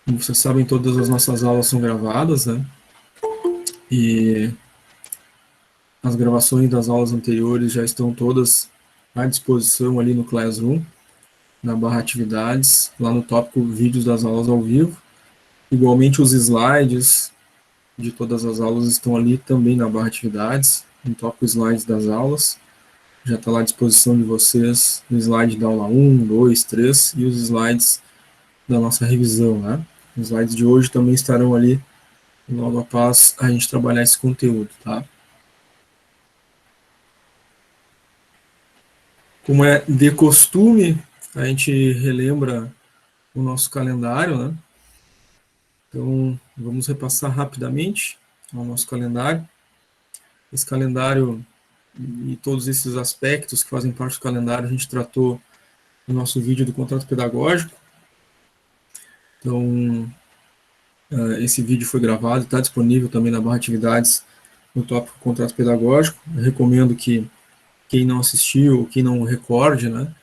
Como vocês sabem, todas as nossas aulas são gravadas, né? E as gravações das aulas anteriores já estão todas à disposição ali no Classroom, na barra atividades, lá no tópico vídeos das aulas ao vivo. Igualmente os slides de todas as aulas estão ali também na barra atividades, no tópico slides das aulas. Já está lá à disposição de vocês no slide da aula 1, 2, 3 e os slides da nossa revisão, né? Os slides de hoje também estarão ali logo após a gente trabalhar esse conteúdo, tá? Como é de costume, a gente relembra o nosso calendário, né? Então, vamos repassar rapidamente ao nosso calendário. Esse calendário e todos esses aspectos que fazem parte do calendário a gente tratou no nosso vídeo do contrato pedagógico. Então, esse vídeo foi gravado, está disponível também na barra atividades no tópico contrato pedagógico. Eu recomendo que quem não assistiu, quem não recorde, né,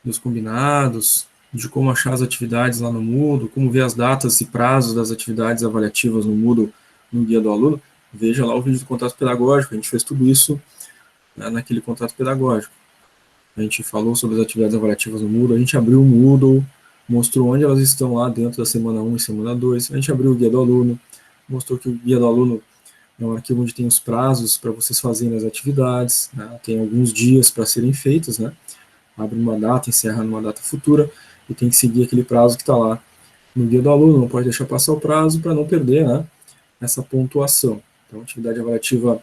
dos combinados, de como achar as atividades lá no Moodle, como ver as datas e prazos das atividades avaliativas no Moodle, no guia do aluno, veja lá o vídeo do contrato pedagógico. A gente fez tudo isso, né, naquele contrato pedagógico. A gente falou sobre as atividades avaliativas no Moodle, a gente abriu o Moodle, mostrou onde elas estão lá dentro da semana 1 e semana 2, a gente abriu o guia do aluno, mostrou que o guia do aluno é um arquivo onde tem os prazos para vocês fazerem as atividades, né? Tem alguns dias para serem feitas, né? Abre uma data, encerra numa data futura, e tem que seguir aquele prazo que está lá no guia do aluno, não pode deixar passar o prazo para não perder, né, essa pontuação. Então, atividade avaliativa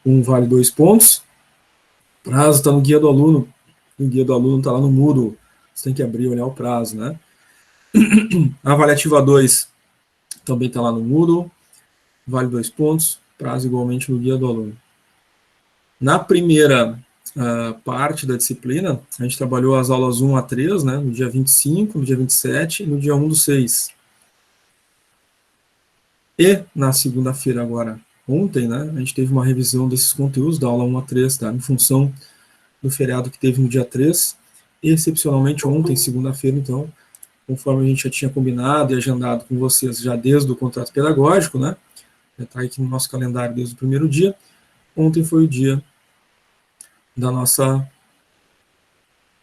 1 vale 2 pontos, prazo está no guia do aluno está lá no Moodle, você tem que abrir e olhar o prazo, né. A avaliativa 2 também está lá no Moodle, vale 2 pontos, prazo igualmente no guia do aluno. Na primeira parte da disciplina, a gente trabalhou as aulas 1 a 3, né, no dia 25, no dia 27 e no dia 1 do 6. E na segunda-feira agora, ontem, né, a gente teve uma revisão desses conteúdos da aula 1 a 3, tá, em função do feriado que teve no dia 3, e excepcionalmente ontem, segunda-feira, então, conforme a gente já tinha combinado e agendado com vocês já desde o contrato pedagógico, né, já está aqui no nosso calendário desde o primeiro dia, ontem foi o dia da nossa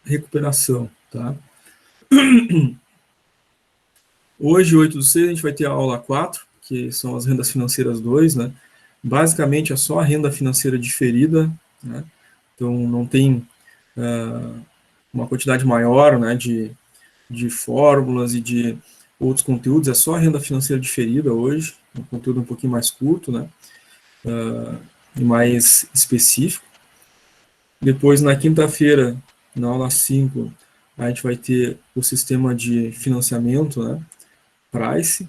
recuperação, tá? Hoje, 8 do 6, a gente vai ter a aula 4, que são as rendas financeiras 2, né? Basicamente é só a renda financeira diferida, né? Então não tem uma quantidade maior, né, de fórmulas e de outros conteúdos, é só a renda financeira diferida hoje, um conteúdo um pouquinho mais curto, né, e mais específico. Depois, na quinta-feira, na aula 5, a gente vai ter o sistema de financiamento, né, Price,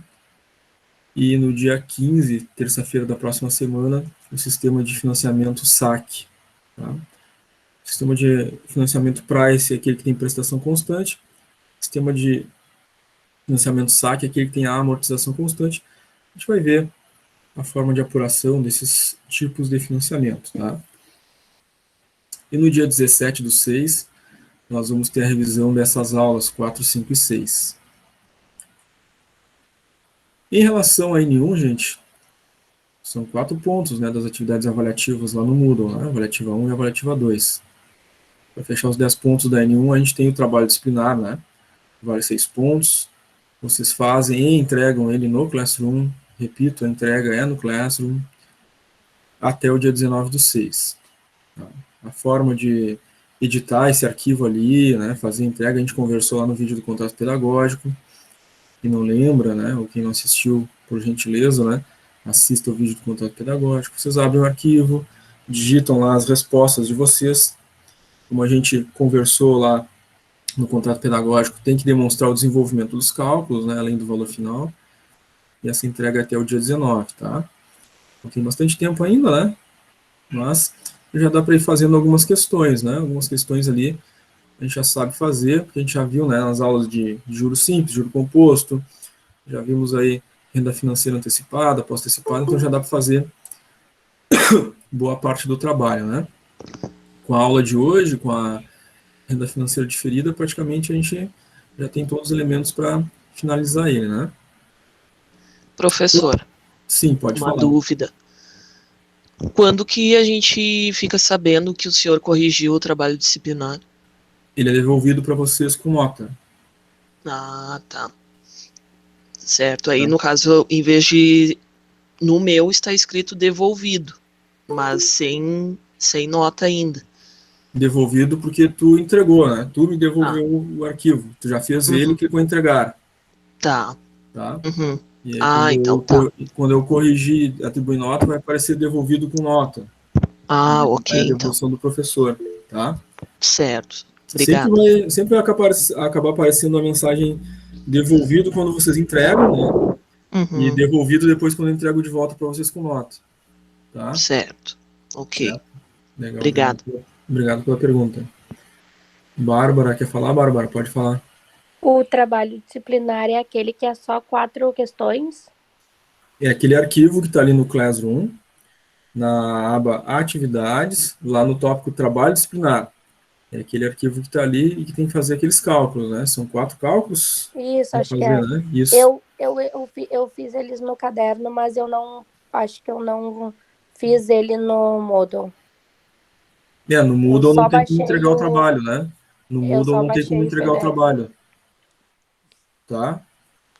e no dia 15, terça-feira da próxima semana, o sistema de financiamento SAC. Tá? O sistema de financiamento Price é aquele que tem prestação constante, o sistema de financiamento SAC é aquele que tem a amortização constante. A gente vai ver a forma de apuração desses tipos de financiamento. Tá? E no dia 17 do 6, nós vamos ter a revisão dessas aulas 4, 5 e 6. Em relação a N1, gente, são 4 pontos, né, das atividades avaliativas lá no Moodle, né, avaliativa 1 e avaliativa 2. Para fechar os 10 pontos da N1, a gente tem o trabalho disciplinar, né, vale 6 pontos. Vocês fazem e entregam ele no Classroom, repito, a entrega é no Classroom, até o dia 19 do 6. Tá? A forma de editar esse arquivo ali, né, fazer a entrega, a gente conversou lá no vídeo do contrato pedagógico. Quem não lembra, né, ou quem não assistiu, por gentileza, né, assista o vídeo do contrato pedagógico. Vocês abrem o arquivo, digitam lá as respostas de vocês. Como a gente conversou lá no contrato pedagógico, tem que demonstrar o desenvolvimento dos cálculos, né, além do valor final. E essa entrega é até o dia 19, tá? Então, tem bastante tempo ainda, né? Mas já dá para ir fazendo algumas questões, né? Algumas questões ali a gente já sabe fazer, porque a gente já viu, né, nas aulas de juros simples, juro composto, já vimos aí renda financeira antecipada, pós-antecipada, então já dá para fazer boa parte do trabalho, né? Com a aula de hoje, com a renda financeira diferida, praticamente a gente já tem todos os elementos para finalizar ele, né? Professor, Sim, pode uma falar. dúvida. Quando que a gente fica sabendo que o senhor corrigiu o trabalho disciplinar? Ele é devolvido para vocês com nota. Ah, tá. Certo. Aí, no caso, em vez de... No meu está escrito devolvido, mas sem nota ainda. Devolvido porque tu entregou, né? Tu me Ah, devolveu o arquivo. Tu já fez ele e uhum, clicou em entregar, tá. tá? Uhum. E aí, Ah, então tá. quando eu corrigir, atribuir nota, vai aparecer devolvido com nota. Ah, ok, É a então. devolução do professor, tá? Certo. Obrigada. Sempre vai acabar aparecendo a mensagem devolvido quando vocês entregam, né? E Uhum. devolvido depois quando eu entrego de volta para vocês com nota, tá? Certo. Ok. Certo? Legal, Obrigada. obrigado pela pergunta. Bárbara, quer falar, Bárbara? Pode falar. O trabalho disciplinar é aquele que é só 4 questões? É aquele arquivo que está ali no Classroom, na aba Atividades, lá no tópico Trabalho Disciplinar. É aquele arquivo que está ali e que tem que fazer aqueles cálculos, né? São 4 cálculos Isso, para acho que fazer, é. né? Isso. Eu fiz eles no caderno, mas eu não. Acho que eu não fiz ele no Moodle. No Eu Moodle não só tem como entregar baixei o o. trabalho, né? No Eu Moodle só não tem como baixei o entregar o PDF. trabalho, tá?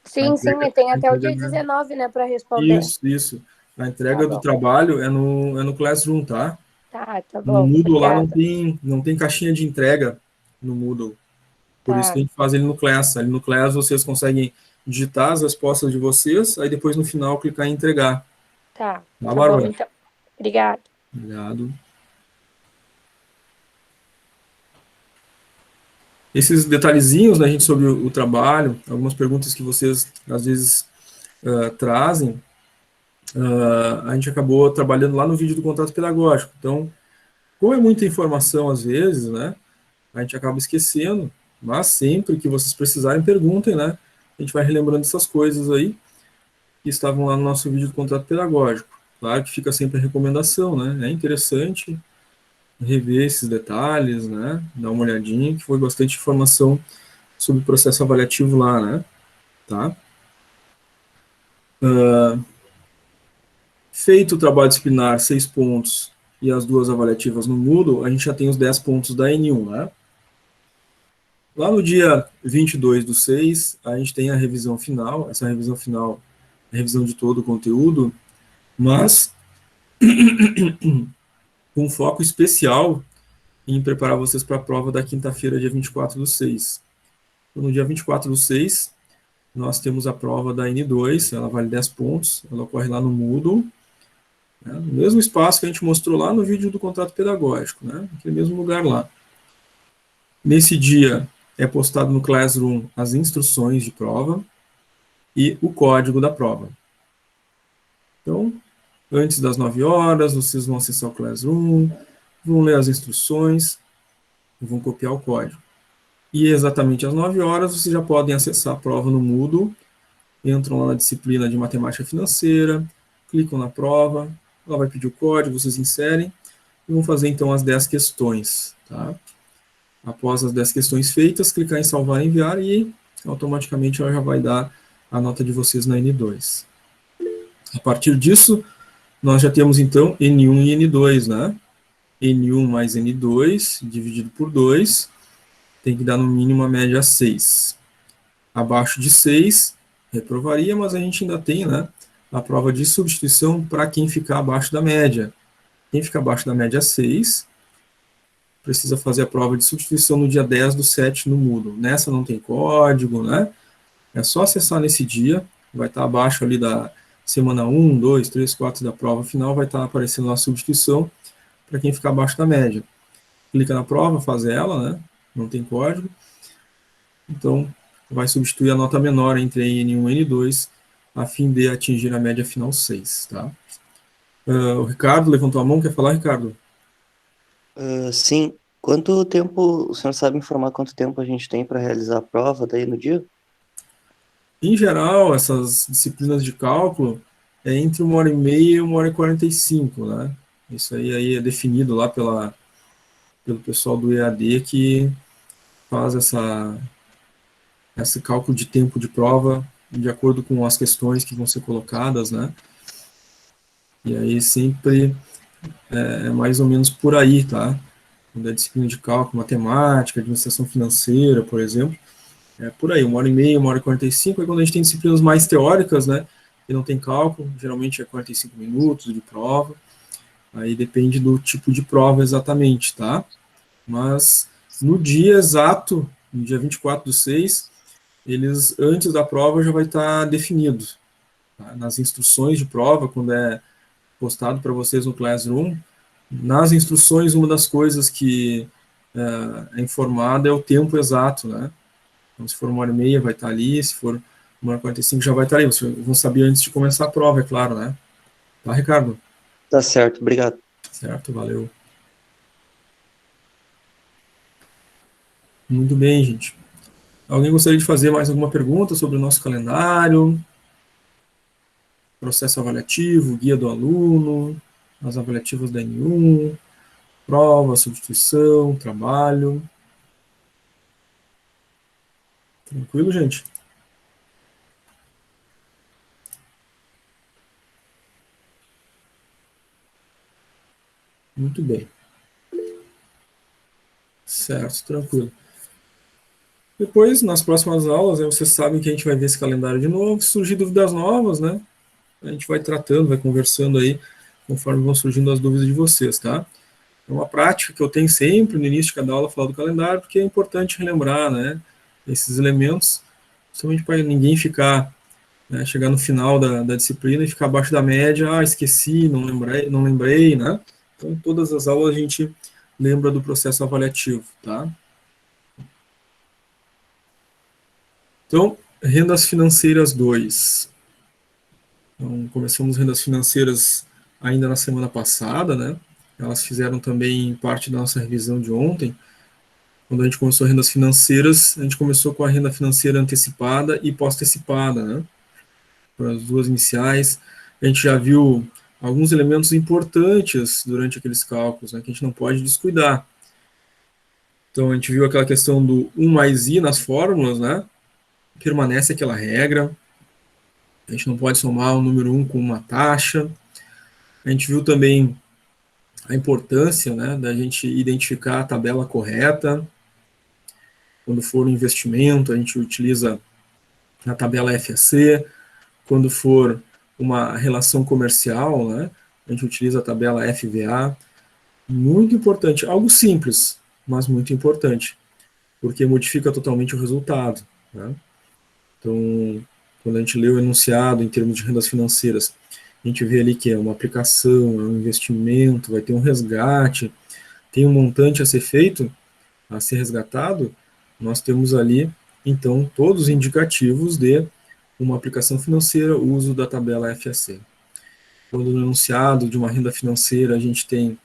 Sim, sim, e tem A até o entrega dia não é- 19, né, para responder. Isso. A Tá entrega do bom. trabalho é no Classroom, tá? Tá No bom. Moodle lá Obrigada. não tem caixinha de entrega no Moodle. Por isso que Tá, a gente faz ele no Class. Ali no Class vocês conseguem digitar as respostas de vocês, aí depois no final clicar em entregar. Tá, tá bom, Bárbara? então. Obrigada. Obrigado. Esses detalhezinhos, né, gente, sobre o trabalho, algumas perguntas que vocês às vezes trazem, a gente acabou trabalhando lá no vídeo do contrato pedagógico. Então, como é muita informação às vezes, né, a gente acaba esquecendo, mas sempre que vocês precisarem, perguntem, né, a gente vai relembrando essas coisas aí que estavam lá no nosso vídeo do contrato pedagógico. Claro que fica sempre a recomendação, né, é interessante rever esses detalhes, né, dar uma olhadinha, que foi bastante informação sobre o processo avaliativo lá, né, tá? Feito o trabalho disciplinar, 6 pontos, e as duas avaliativas no Moodle, a gente já tem os 10 pontos da N1, né? Lá no dia 22/6, a gente tem a revisão final, essa revisão final é a revisão de todo o conteúdo, mas com um foco especial em preparar vocês para a prova da quinta-feira, dia 24/6. Então, no dia 24/6, nós temos a prova da N2, ela vale 10 pontos, ela ocorre lá no Moodle, né, no mesmo espaço que a gente mostrou lá no vídeo do contrato pedagógico, né, naquele mesmo lugar lá. Nesse dia, é postado no Classroom as instruções de prova e o código da prova. Então, antes das 9 horas, vocês vão acessar o Classroom, vão ler as instruções e vão copiar o código. E exatamente às 9 horas, vocês já podem acessar a prova no Moodle, entram lá na disciplina de matemática financeira, clicam na prova, ela vai pedir o código, vocês inserem e vão fazer então as 10 questões. Tá? Após as 10 questões feitas, clicar em salvar e enviar e automaticamente ela já vai dar a nota de vocês na N2. A partir disso, nós já temos então N1 e N2, né? N1 mais N2 dividido por 2 tem que dar no mínimo a média 6. Abaixo de 6, reprovaria, mas a gente ainda tem, né, a prova de substituição para quem ficar abaixo da média. Quem fica abaixo da média 6 precisa fazer a prova de substituição no dia 10/7 no Moodle. Nessa não tem código, né? É só acessar nesse dia, vai estar abaixo ali da semana 1, 2, 3, 4 da prova final, vai estar aparecendo lá a substituição para quem ficar abaixo da média. Clica na prova, faz ela, né? Não tem código. Então, vai substituir a nota menor entre N1 e N2, a fim de atingir a média final 6, tá? O Ricardo levantou a mão, quer falar, Ricardo? Sim. Quanto tempo, o senhor sabe informar quanto tempo a gente tem para realizar a prova daí no dia? Em geral, essas disciplinas de cálculo é entre 1h30 e 1h45, né? Isso aí é definido lá pelo pessoal do EAD que faz esse cálculo de tempo de prova de acordo com as questões que vão ser colocadas, né? E aí sempre é mais ou menos por aí, tá? Da disciplina de cálculo, matemática, administração financeira, por exemplo, é por aí, 1h30, 1h45, aí quando a gente tem disciplinas mais teóricas, né, e não tem cálculo, geralmente é 45 minutos de prova, aí depende do tipo de prova exatamente, tá? Mas no dia exato, no dia 24/6, eles, antes da prova, já vai estar definido, tá? Nas instruções de prova, quando é postado para vocês no Classroom, nas instruções, uma das coisas que é informada é o tempo exato, né? Então, se for 1h30, vai estar ali, se for 1h45, já vai estar ali. Vocês vão saber antes de começar a prova, é claro, né? Tá, Ricardo? Tá certo, obrigado. Certo, valeu. Muito bem, gente. Alguém gostaria de fazer mais alguma pergunta sobre o nosso calendário, processo avaliativo, guia do aluno, as avaliativas da N1, prova, substituição, trabalho? Tranquilo, gente? Muito bem. Certo, tranquilo. Depois, nas próximas aulas, vocês sabem que a gente vai ver esse calendário de novo. Se surgir dúvidas novas, né? A gente vai tratando, vai conversando aí, conforme vão surgindo as dúvidas de vocês, tá? É uma prática que eu tenho sempre no início de cada aula falar do calendário, porque é importante relembrar, né? Esses elementos, principalmente para ninguém ficar, né, chegar no final da disciplina e ficar abaixo da média, esqueci, não lembrei, né? Então, todas as aulas a gente lembra do processo avaliativo, tá? Então, rendas financeiras 2. Então, começamos rendas financeiras ainda na semana passada, né? Elas fizeram também parte da nossa revisão de ontem. Quando a gente começou rendas financeiras, a gente começou com a renda financeira antecipada e pós-antecipada, né? Para as duas iniciais. A gente já viu alguns elementos importantes durante aqueles cálculos, né, que a gente não pode descuidar. Então, a gente viu aquela questão do 1 mais I nas fórmulas, né? Permanece aquela regra. A gente não pode somar o número 1 com uma taxa. A gente viu também a importância, né, da gente identificar a tabela correta. Quando for um investimento, a gente utiliza a tabela FAC. Quando for uma relação comercial, né, a gente utiliza a tabela FVA. Muito importante, algo simples, mas muito importante, porque modifica totalmente o resultado, né? Então, quando a gente lê o enunciado em termos de rendas financeiras, a gente vê ali que é uma aplicação, é um investimento, vai ter um resgate, tem um montante a ser feito, a ser resgatado, nós temos ali, então, todos os indicativos de uma aplicação financeira, o uso da tabela FAC. Quando no enunciado de uma renda financeira a gente tem,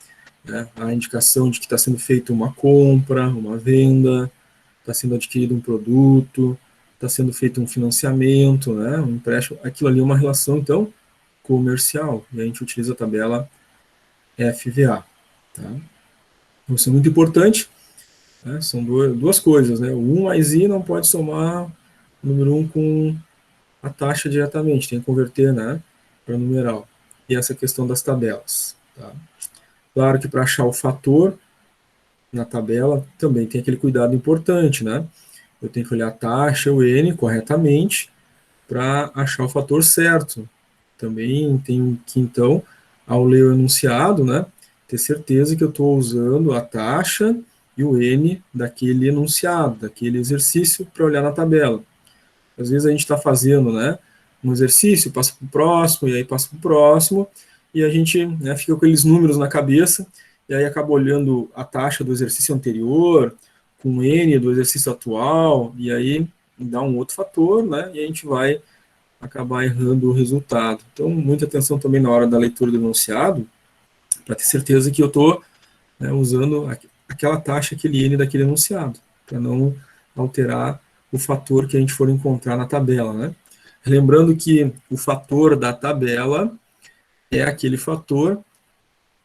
né, a indicação de que está sendo feita uma compra, uma venda, está sendo adquirido um produto, está sendo feito um financiamento, né, um empréstimo, aquilo ali é uma relação, então, comercial, e a gente utiliza a tabela FVA. Tá? Então, isso é muito importante, né, são duas coisas, né, o 1 mais I não pode somar o número 1 com a taxa diretamente, tem que converter, né, para numeral. E essa questão das tabelas. Tá? Claro que para achar o fator na tabela também tem aquele cuidado importante, né? Eu tenho que olhar a taxa, o N, corretamente, para achar o fator certo. Também tenho que, então, ao ler o enunciado, né, ter certeza que eu estou usando a taxa e o N daquele enunciado, daquele exercício, para olhar na tabela. Às vezes a gente está fazendo, né, um exercício, passa para o próximo, e aí passa para o próximo, e a gente, né, fica com aqueles números na cabeça, e aí acaba olhando a taxa do exercício anterior, com o N do exercício atual, e aí dá um outro fator, né, e a gente vai acabar errando o resultado. Então, muita atenção também na hora da leitura do enunciado, para ter certeza que eu estou, né, usando aquela taxa, aquele N daquele enunciado, para não alterar o fator que a gente for encontrar na tabela, né? Lembrando que o fator da tabela é aquele fator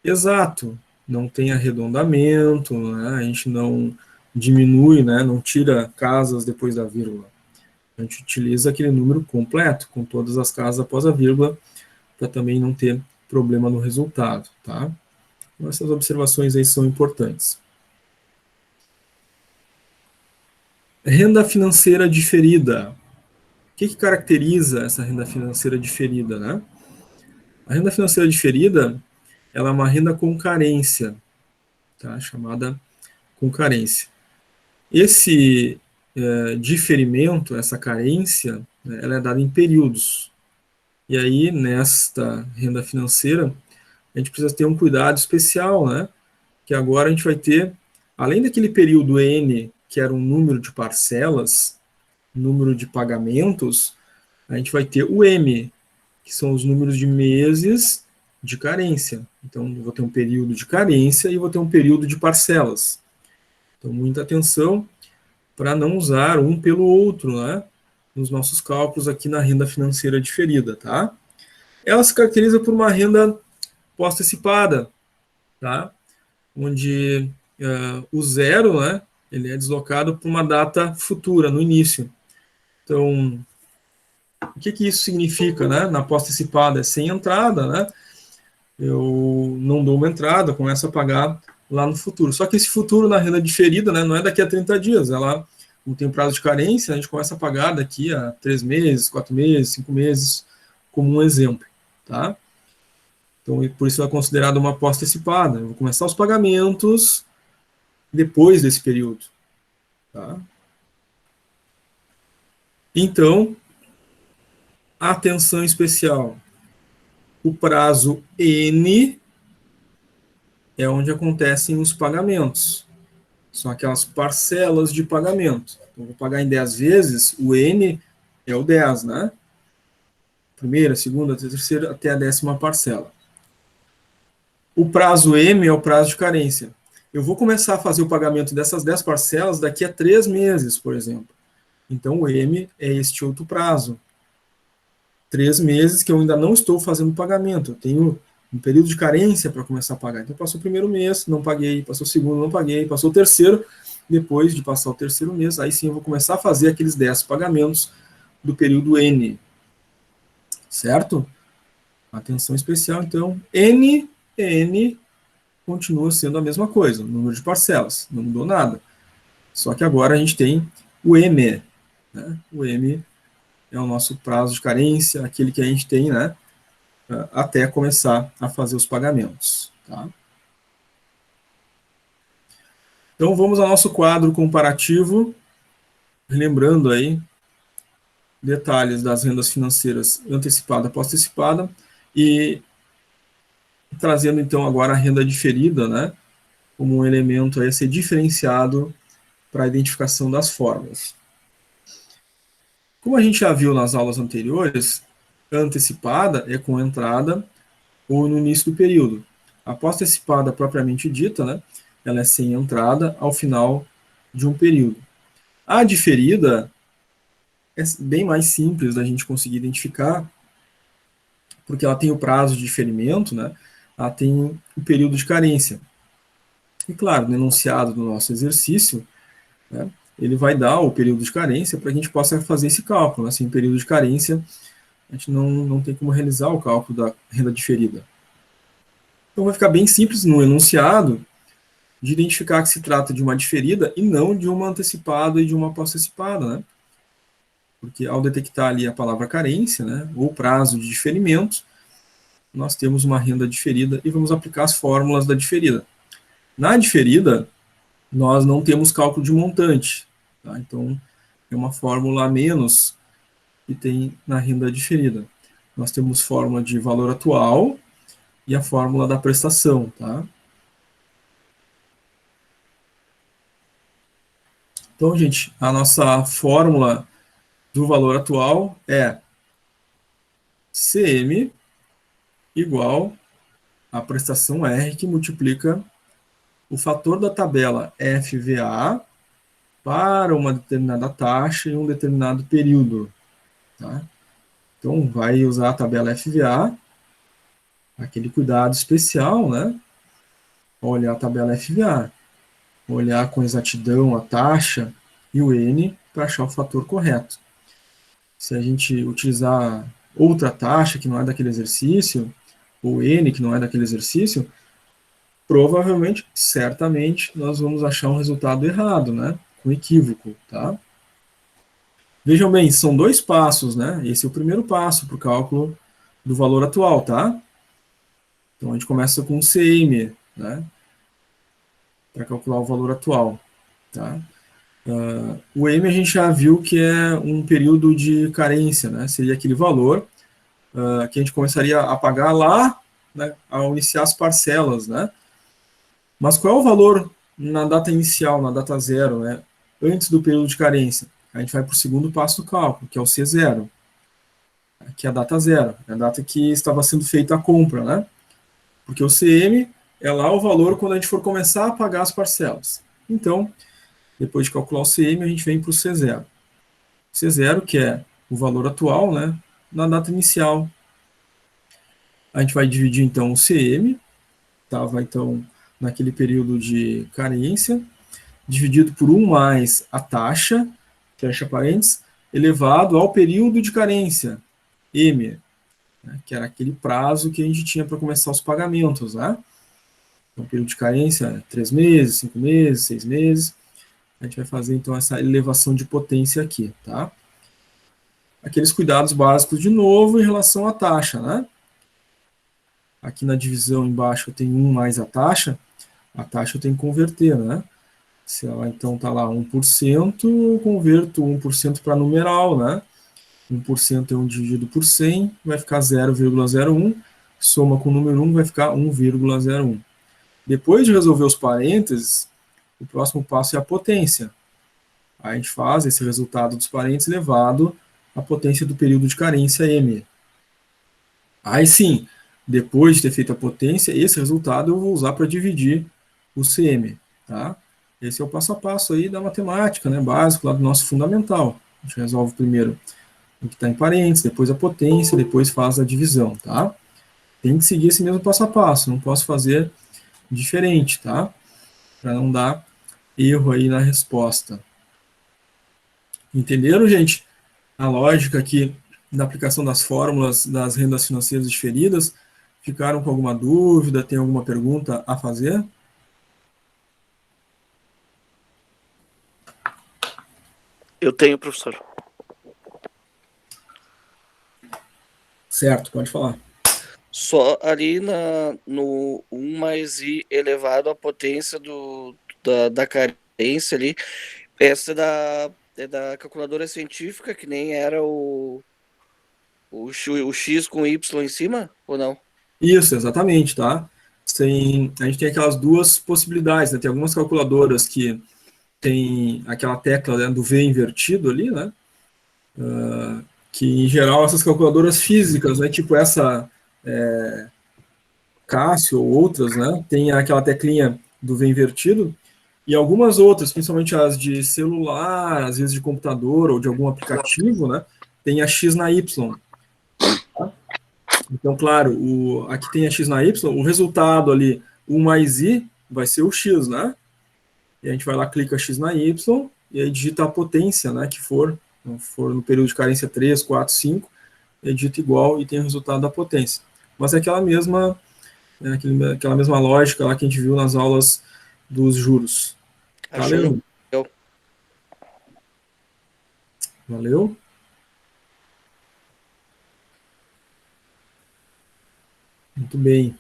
exato, não tem arredondamento, né? A gente não diminui, né? Não tira casas depois da vírgula. A gente utiliza aquele número completo, com todas as casas após a vírgula, para também não ter problema no resultado, tá? Então, essas observações aí são importantes. Renda financeira diferida. O que caracteriza essa renda financeira diferida, né? A renda financeira diferida, ela é uma renda com carência, tá? Chamada com carência. Esse diferimento, essa carência, né, ela é dada em períodos. E aí, nesta renda financeira, a gente precisa ter um cuidado especial, né? Que agora a gente vai ter, além daquele período N, que era um número de parcelas, número de pagamentos, a gente vai ter o M, que são os números de meses de carência. Então, eu vou ter um período de carência e vou ter um período de parcelas. Então, muita atenção para não usar um pelo outro, né? Nos nossos cálculos aqui na renda financeira diferida, tá? Ela se caracteriza por uma renda pós-antecipada, tá? Onde o zero, né, ele é deslocado para uma data futura, no início. Então, o que isso significa, né? Na pós-antecipada é sem entrada, né? Eu não dou uma entrada, começo a pagar lá no futuro. Só que esse futuro na renda diferida, né, não é daqui a 30 dias, ela não tem prazo de carência, a gente começa a pagar daqui a 3 meses, 4 meses, 5 meses, como um exemplo, tá? Então, por isso é considerado uma pós-antecipada. Eu vou começar os pagamentos depois desse período, tá? Então, atenção especial. O prazo N é onde acontecem os pagamentos. São aquelas parcelas de pagamento. Então, vou pagar em 10 vezes, o N é o 10, né? Primeira, segunda, terceira, até a 10ª parcela. O prazo M é o prazo de carência. Eu vou começar a fazer o pagamento dessas 10 parcelas daqui a 3 meses, por exemplo. Então, o M é este outro prazo. 3 meses que eu ainda não estou fazendo pagamento. Eu tenho um período de carência para começar a pagar. Então, passou o primeiro mês, não paguei. Passou o segundo, não paguei. Passou o terceiro. Depois de passar o terceiro mês, aí sim eu vou começar a fazer aqueles 10 pagamentos do período N. Certo? Atenção especial, então. N continua sendo a mesma coisa, o número de parcelas. Não mudou nada. Só que agora a gente tem o M. Né? O M é o nosso prazo de carência, aquele que a gente tem, né, até começar a fazer os pagamentos. Tá? Então, vamos ao nosso quadro comparativo, lembrando aí detalhes das rendas financeiras antecipada, pós-antecipada, e trazendo, então, agora a renda diferida, né, como um elemento a ser diferenciado para a identificação das fórmulas. Como a gente já viu nas aulas anteriores, a antecipada é com entrada ou no início do período. A pós-antecipada propriamente dita, né, ela é sem entrada ao final de um período. A diferida é bem mais simples da gente conseguir identificar, porque ela tem o prazo de diferimento, né, ela tem o período de carência. E claro, no enunciado do nosso exercício, né, ele vai dar o período de carência para que a gente possa fazer esse cálculo. Né? Sem período de carência, a gente não tem como realizar o cálculo da renda diferida. Então vai ficar bem simples no enunciado de identificar que se trata de uma diferida e não de uma antecipada e de uma pós-antecipada, né? Porque ao detectar ali a palavra carência, né, ou prazo de diferimento, nós temos uma renda diferida e vamos aplicar as fórmulas da diferida. Na diferida, nós não temos cálculo de montante. Tá? Então, é uma fórmula a menos que tem na renda diferida. Nós temos fórmula de valor atual e a fórmula da prestação. Tá? Então, gente, a nossa fórmula do valor atual é CM igual a prestação R, que multiplica o fator da tabela FVA para uma determinada taxa em um determinado período. Tá? Então, vai usar a tabela FVA, aquele cuidado especial, né? Olhar a tabela FVA, olhar com exatidão a taxa e o N para achar o fator correto. se a gente utilizar outra taxa que não é daquele exercício, ou N que não é daquele exercício, provavelmente, certamente, nós vamos achar um resultado errado, né? Com equívoco, tá? Vejam bem, são 2 passos, né? Esse é o primeiro passo para o cálculo do valor atual, tá? Então a gente começa com o CM, né? Para calcular o valor atual, tá? O M a gente já viu que é um período de carência, né? Seria aquele valor que a gente começaria a pagar lá, né, ao iniciar as parcelas, né? Mas qual é o valor na data inicial, na data zero, né? Antes do período de carência? A gente vai para o segundo passo do cálculo, que é o C0, que é a data zero, é a data que estava sendo feita a compra, né? Porque o CM é lá o valor quando a gente for começar a pagar as parcelas. Então, depois de calcular o CM, a gente vem para o C0. C0, que é o valor atual, né, na data inicial. A gente vai dividir, então, o CM, estava, então, naquele período de carência, dividido por 1 mais a taxa, fecha parênteses, elevado ao período de carência, M, né, que era aquele prazo que a gente tinha para começar os pagamentos, né? Então, período de carência, 3 meses, 5 meses, 6 meses. A gente vai fazer, então, essa elevação de potência aqui, tá? Aqueles cuidados básicos de novo em relação à taxa, né? Aqui na divisão embaixo eu tenho 1 mais a taxa eu tenho que converter, né? Se ela então está lá 1%, eu converto 1% para numeral, né? 1% é 1 dividido por 100, vai ficar 0,01, soma com o número 1 vai ficar 1,01. Depois de resolver os parênteses, o próximo passo é a potência. Aí a gente faz esse resultado dos parênteses elevado à potência do período de carência M. Aí sim, depois de ter feito a potência, esse resultado eu vou usar para dividir o CM. Tá? Esse é o passo a passo aí da matemática, né, básico lá do nosso fundamental. A gente resolve primeiro o que está em parênteses, depois a potência, depois faz a divisão. Tá? Tem que seguir esse mesmo passo a passo, não posso fazer diferente, tá? Para não dar erro aí na resposta. Entenderam, gente? A lógica aqui da aplicação das fórmulas das rendas financeiras diferidas. Ficaram com alguma dúvida? Tem alguma pergunta a fazer? Eu tenho, professor. Certo, pode falar. Só ali no 1 mais I elevado à potência da carência ali, essa é da calculadora científica, que nem era o X com Y em cima, ou não? Isso, exatamente, tá? A gente tem aquelas duas possibilidades, né? Tem algumas calculadoras que tem aquela tecla, né, do V invertido ali, né? Que em geral essas calculadoras físicas, né, tipo essa Cássio ou outras, né, tem aquela teclinha do V invertido, e algumas outras, principalmente as de celular, às vezes de computador ou de algum aplicativo, né, tem a X na Y. Tá? Então, claro, aqui tem a X na Y, o resultado ali, 1 mais I, vai ser o X, né? E a gente vai lá, clica X na Y, e aí digita a potência, né, que for no período de carência 3, 4, 5, e digita igual e tem o resultado da potência. Mas é aquela mesma aquela mesma lógica lá que a gente viu nas aulas dos juros. Tá, Leandro? Valeu? Muito bem.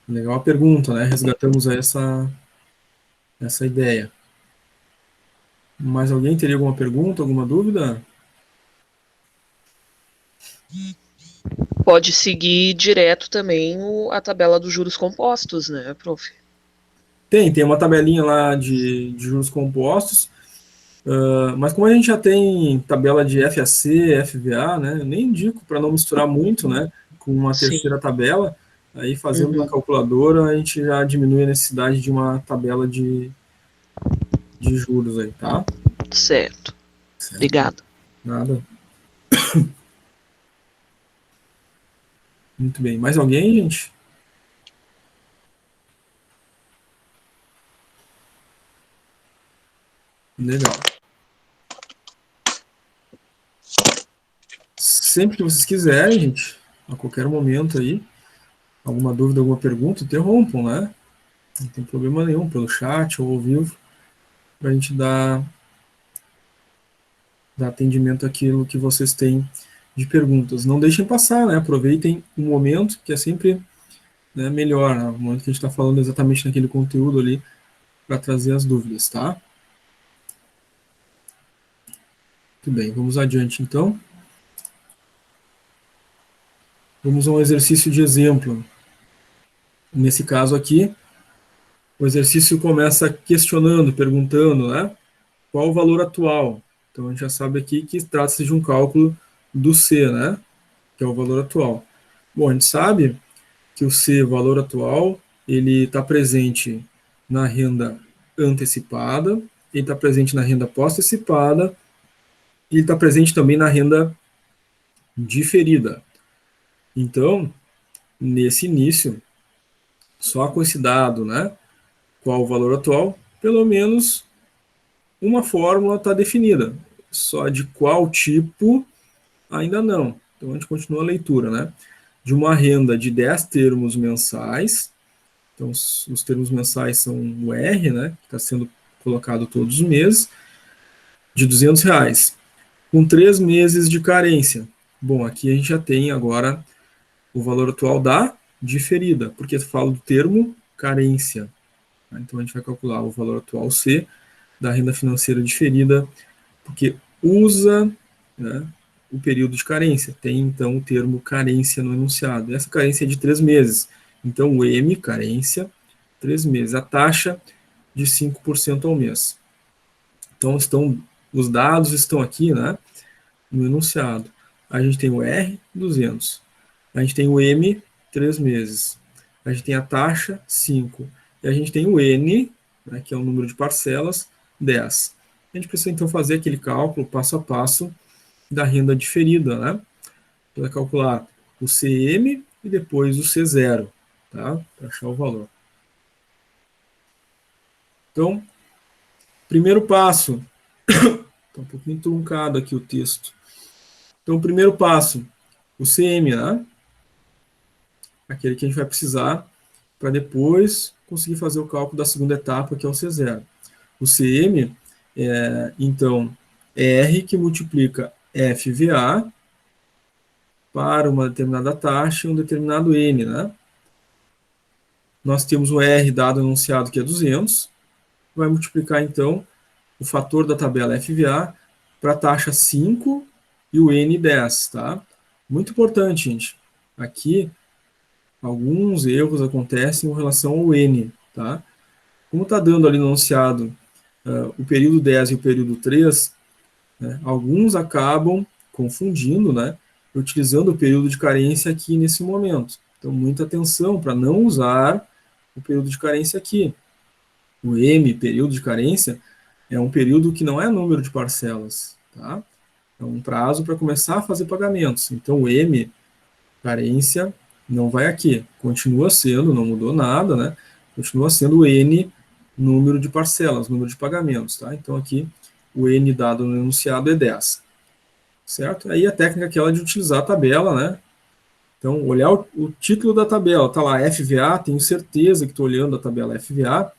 Legal a pergunta, né? Resgatamos aí essa ideia. Mais alguém teria alguma pergunta, alguma dúvida? Pode seguir direto também a tabela dos juros compostos, né, prof? Tem uma tabelinha lá de juros compostos, mas como a gente já tem tabela de FAC, FVA, né? Eu nem indico para não misturar muito, né? Com uma Sim. terceira tabela, aí fazendo na calculadora a gente já diminui a necessidade de uma tabela de juros aí, tá? Certo. Obrigado. Nada. Muito bem. Mais alguém, gente? Legal. sempre que vocês quiserem, gente, a qualquer momento aí, alguma dúvida, alguma pergunta, interrompam, né? Não tem problema nenhum, pelo chat ou ao vivo, para a gente dar atendimento àquilo que vocês têm de perguntas. Não deixem passar, né? Aproveitem o momento, que é sempre, né, melhor, né? O momento que a gente está falando exatamente naquele conteúdo ali, para trazer as dúvidas, tá? Muito bem, vamos adiante então. Vamos a um exercício de exemplo. Nesse caso aqui, o exercício começa questionando, perguntando, né? Qual o valor atual? Então a gente já sabe aqui que trata-se de um cálculo do C, né? Que é o valor atual. Bom, a gente sabe que o C, valor atual, ele está presente na renda antecipada, ele está presente na renda pós-antecipada, e ele está presente também na renda diferida. Então, nesse início, só com esse dado, né? Qual o valor atual, pelo menos uma fórmula está definida. Só de qual tipo, ainda não. Então a gente continua a leitura, né? De uma renda de 10 termos mensais. Então os termos mensais são o R, né? Que está sendo colocado todos os meses, de R$ 200, com 3 meses de carência. Bom, aqui a gente já tem agora o valor atual da diferida, porque fala do termo carência. Então a gente vai calcular o valor atual C da renda financeira diferida, porque usa, né, o período de carência. Tem então o termo carência no enunciado. Essa carência é de 3 meses. Então o M, carência, 3 meses. A taxa de 5% ao mês. Então os dados estão aqui, né, no enunciado. A gente tem o R, 200. A gente tem o M, 3 meses. A gente tem a taxa, 5. E a gente tem o N, né, que é o número de parcelas, 10. A gente precisa, então, fazer aquele cálculo passo a passo da renda diferida, né? Para calcular o CM e depois o C0, tá? Para achar o valor. Então, primeiro passo. Está um pouquinho truncado aqui o texto. Então, primeiro passo, o CM, né? Aquele que a gente vai precisar para depois conseguir fazer o cálculo da segunda etapa, que é o C0. O CM então, é R que multiplica FVA para uma determinada taxa e um determinado N, né? Nós temos o R dado enunciado que é 200, vai multiplicar, então, o fator da tabela FVA para a taxa 5 e o N 10, tá? Muito importante, gente. Aqui, alguns erros acontecem em relação ao N, tá? Como está dando ali no enunciado o período 10 e o período 3, né, alguns acabam confundindo, né, utilizando o período de carência aqui nesse momento. Então, muita atenção para não usar o período de carência aqui. O M, período de carência, é um período que não é número de parcelas, tá? É um prazo para começar a fazer pagamentos. Então, o M, carência, não vai aqui. Continua sendo, não mudou nada, né? Continua sendo o N, número de parcelas, número de pagamentos, tá? Então, aqui, o N dado no enunciado é 10, certo? Aí a técnica é aquela de utilizar a tabela, né? Então, olhar o título da tabela, tá lá, FVA, tenho certeza que estou olhando a tabela FVA.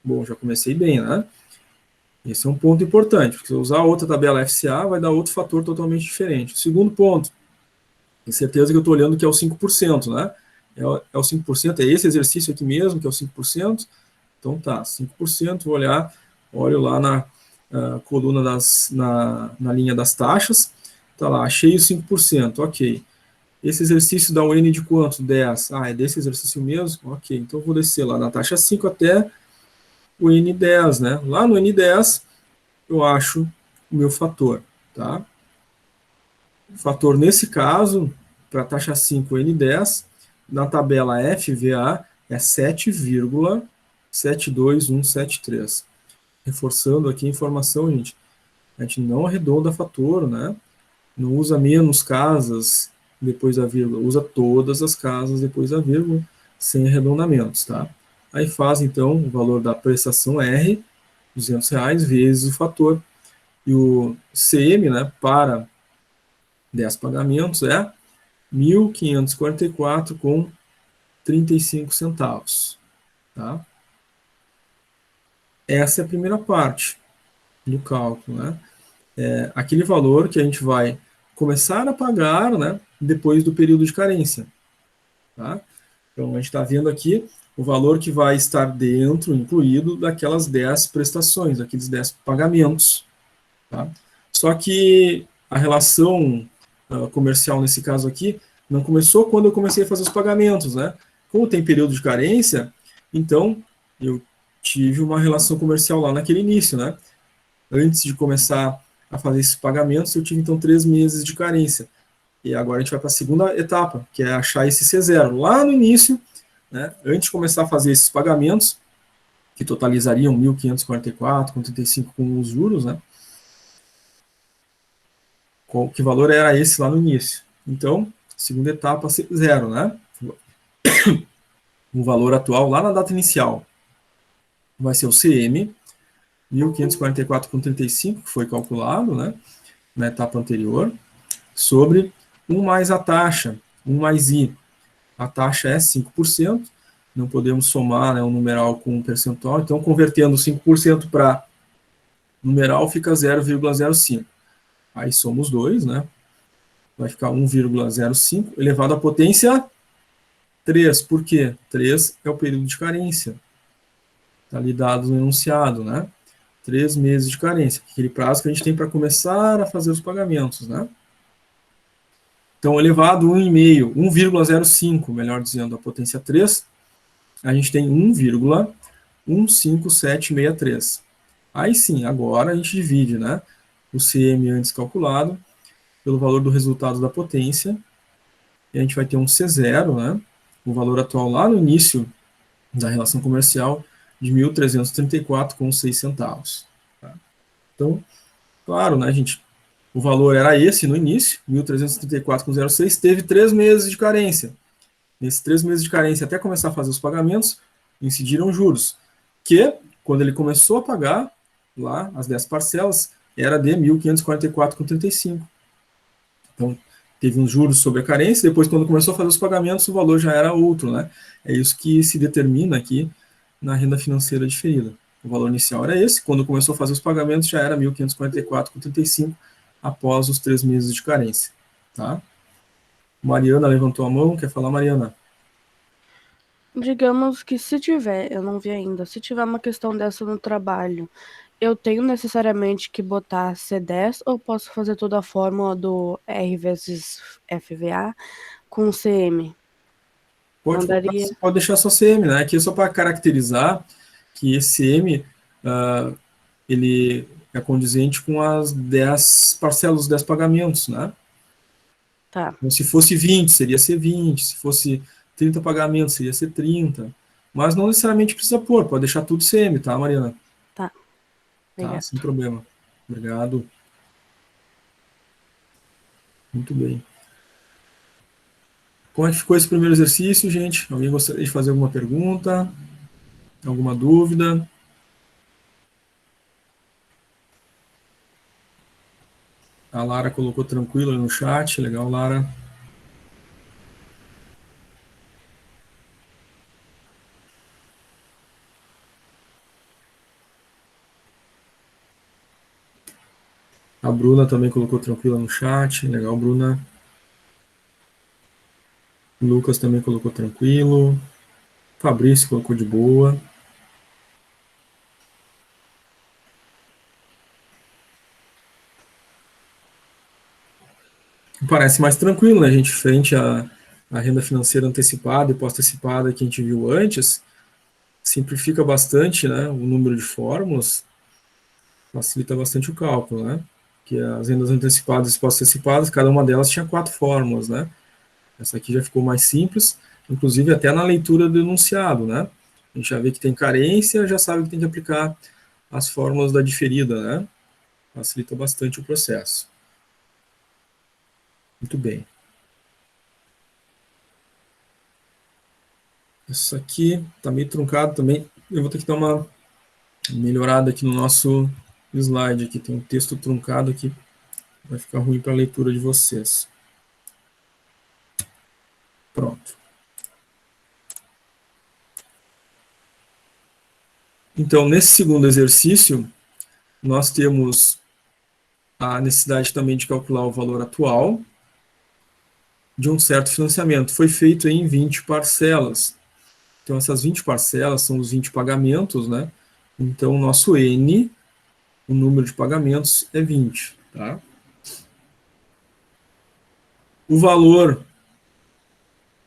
Bom, já comecei bem, né? Esse é um ponto importante, porque se eu usar outra tabela FCA, vai dar outro fator totalmente diferente. O segundo ponto, tenho certeza que eu estou olhando que é o 5%, né? É o 5%, é esse exercício aqui mesmo, que é o 5%. Então tá, 5%, vou olhar, olho lá na coluna na linha das taxas, tá lá, achei o 5%, ok. Esse exercício dá um N de quanto? 10. Ah, é desse exercício mesmo? Ok, então vou descer lá na taxa 5 até o N10, né? Lá no N10, eu acho o meu fator, tá? O fator, nesse caso, para a taxa 5, N10, na tabela FVA, é 7,72173. Reforçando aqui a informação, gente, a gente não arredonda fator, né? Não usa menos casas depois da vírgula, usa todas as casas depois da vírgula, sem arredondamentos, tá? Aí faz, então, o valor da prestação R, R$200, vezes o fator, e o CM, né, para 10 pagamentos é R$ 1.544,35. Tá? Essa é a primeira parte do cálculo, né? Aquele valor que a gente vai começar a pagar, né, depois do período de carência. Tá? Então, a gente está vendo aqui o valor que vai estar dentro, incluído, daquelas 10 prestações, aqueles 10 pagamentos. Tá? Só que a relação comercial, nesse caso aqui, não começou quando eu comecei a fazer os pagamentos. Né? Como tem período de carência, então eu tive uma relação comercial lá naquele início. Né? Antes de começar a fazer esses pagamentos, eu tive então 3 meses de carência. E agora a gente vai para a segunda etapa, que é achar esse C0. Lá no início, né, antes de começar a fazer esses pagamentos, que totalizariam 1.544,35 com os juros, né? Que valor era esse lá no início? Então, segunda etapa, C0, né? O valor atual lá na data inicial vai ser o CM, 1.544,35, que foi calculado, né, na etapa anterior, sobre 1 mais a taxa, 1 mais I. A taxa é 5%, não podemos somar, né, um numeral com um percentual, então convertendo 5% para numeral fica 0,05. Aí somos 2, né? Vai ficar 1,05 elevado à potência 3. Por quê? 3 é o período de carência. Está ali dado no enunciado, né? 3 meses de carência, aquele prazo que a gente tem para começar a fazer os pagamentos, né? Então, elevado 1,5, 1,05, melhor dizendo, a potência 3, a gente tem 1,15763. Aí sim, agora a gente divide, né, o CM antes calculado pelo valor do resultado da potência, e a gente vai ter um C0, né, o valor atual lá no início da relação comercial de 1.334,06 centavos. Tá? Então, claro, né, gente, o valor era esse no início, 1.334,06, teve 3 meses de carência. Nesses 3 meses de carência, até começar a fazer os pagamentos, incidiram juros, que, quando ele começou a pagar, lá, as 10 parcelas, era de 1.544,35. Então, teve uns juros sobre a carência, depois, quando começou a fazer os pagamentos, o valor já era outro, né? É isso que se determina aqui na renda financeira diferida. O valor inicial era esse, quando começou a fazer os pagamentos, já era 1.544,35, após os 3 meses de carência. Tá? Mariana levantou a mão, quer falar, Mariana? Digamos que se tiver, eu não vi ainda, se tiver uma questão dessa no trabalho, eu tenho necessariamente que botar C10 ou posso fazer toda a fórmula do R vezes FVA com CM? Pode Mandaria. deixar só CM, né? Aqui é só para caracterizar que esse CM ele é condizente com as 10 parcelas, os 10 pagamentos, né? Tá. Então, se fosse 20, seria C20, se fosse 30 pagamentos, seria C30, mas não necessariamente precisa pôr, pode deixar tudo CM, tá, Mariana? Tá. Tá, sem problema. Obrigado. Muito bem. Como é que ficou esse primeiro exercício, gente? Alguém gostaria de fazer alguma pergunta? Alguma dúvida? A Lara colocou tranquilo no chat. Legal, Lara. A Bruna também colocou tranquila no chat. Legal, Bruna. O Lucas também colocou tranquilo. O Fabrício colocou de boa. Parece mais tranquilo, né, gente? Frente à renda financeira antecipada e pós-antecipada que a gente viu antes, simplifica bastante, né, o número de fórmulas, facilita bastante o cálculo, né? Que as rendas antecipadas e pós-antecipadas, cada uma delas tinha 4 fórmulas, né? Essa aqui já ficou mais simples, inclusive até na leitura do enunciado, né? A gente já vê que tem carência, já sabe que tem que aplicar as fórmulas da diferida, né? Facilita bastante o processo. Muito bem. Isso aqui está meio truncado também. Eu vou ter que dar uma melhorada aqui no nosso slide. Aqui tem um texto truncado aqui. vai ficar ruim para a leitura de vocês. Pronto. Então, nesse segundo exercício, nós temos a necessidade também de calcular o valor atual de um certo financiamento. Foi feito em 20 parcelas. Então, essas 20 parcelas são os 20 pagamentos, né? Então, o nosso N, o número de pagamentos, é 20, tá? O valor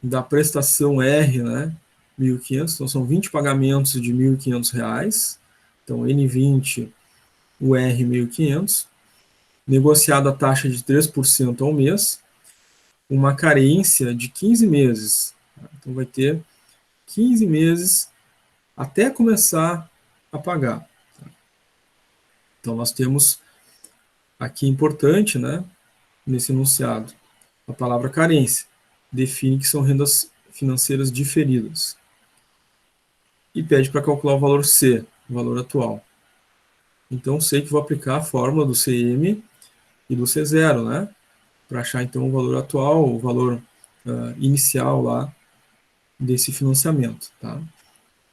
da prestação R, né? 1.500, então são 20 pagamentos de R$ 1.500. Então, N20, o R 1.500. Negociada a taxa de 3% ao mês. Uma carência de 15 meses. Então, vai ter 15 meses até começar a pagar. Então, nós temos aqui importante, né, nesse enunciado, a palavra carência. Define que são rendas financeiras diferidas. E pede para calcular o valor C, o valor atual. Então, sei que vou aplicar a fórmula do CM e do C0, né, para achar, então, o valor atual, o valor inicial lá desse financiamento, tá?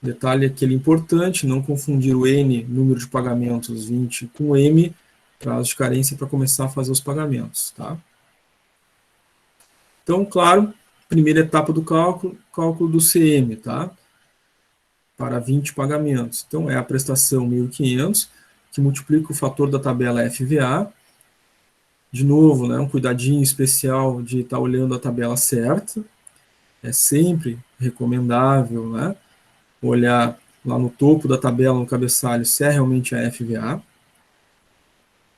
Detalhe aquele importante, não confundir o N, número de pagamentos 20, com o M, prazo de carência para começar a fazer os pagamentos, tá? Então, claro, primeira etapa do cálculo do CM, tá? Para 20 pagamentos. Então, é a prestação 1.500, que multiplica o fator da tabela FVA. De novo, né, um cuidadinho especial de estar olhando a tabela certa. É sempre recomendável, né, olhar lá no topo da tabela, no cabeçalho, se é realmente a FVA.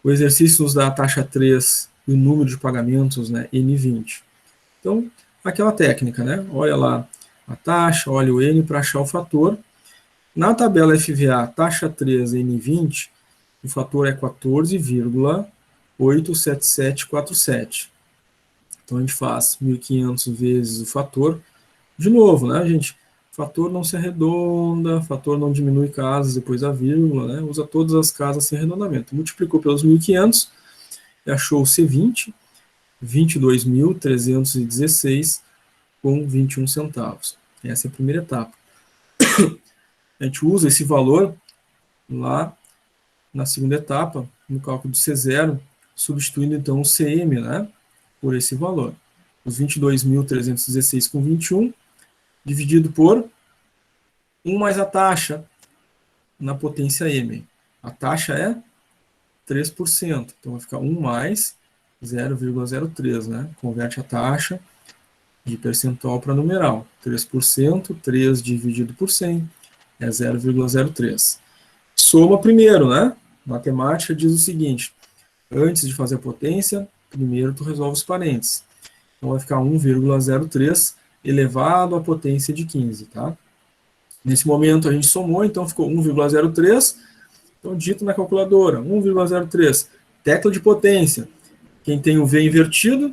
O exercício nos dá a taxa 3 e o número de pagamentos, né, N20. Então, aquela técnica, né, olha lá a taxa, olha o N para achar o fator. Na tabela FVA, taxa 3, N20, o fator é 14,87747. Então, a gente faz 1.500 vezes o fator. De novo, né, gente? Fator não se arredonda, fator não diminui casas depois da vírgula, né? Usa todas as casas sem arredondamento. Multiplicou pelos 1.500 e achou o C20, 22.316 com 21 centavos. Essa é a primeira etapa. A gente usa esse valor lá na segunda etapa, no cálculo do C0, substituindo então o CM, né, por esse valor. Os 22.316 com 21, dividido por 1 mais a taxa na potência M. A taxa é 3%, então vai ficar 1 mais 0,03, né? Converte a taxa de percentual para numeral. 3%, 3 dividido por 100 é 0,03. Soma primeiro, né? Matemática diz o seguinte: antes de fazer a potência, primeiro tu resolve os parênteses. Então vai ficar 1,03 elevado à potência de 15, tá? Nesse momento a gente somou, então ficou 1,03. Então digito na calculadora, 1,03, tecla de potência. Quem tem o V invertido,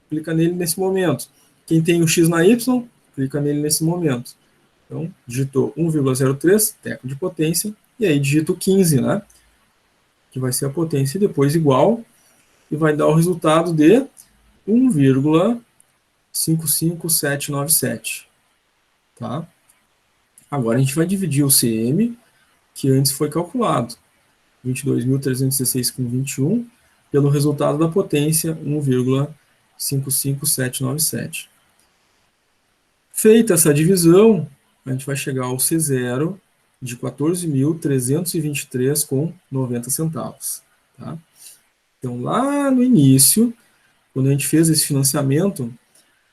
clica nele nesse momento. Quem tem o X na Y, clica nele nesse momento. Então, digitou 1,03, tecla de potência, e aí digito 15, né? Que vai ser a potência, e depois igual, e vai dar o resultado de 1,55797. Tá? Agora a gente vai dividir o CM, que antes foi calculado, 22.316 com 21, pelo resultado da potência, 1,55797. Feita essa divisão, a gente vai chegar ao C0 de 14.323 com 90 centavos. Tá? Então, lá no início, quando a gente fez esse financiamento,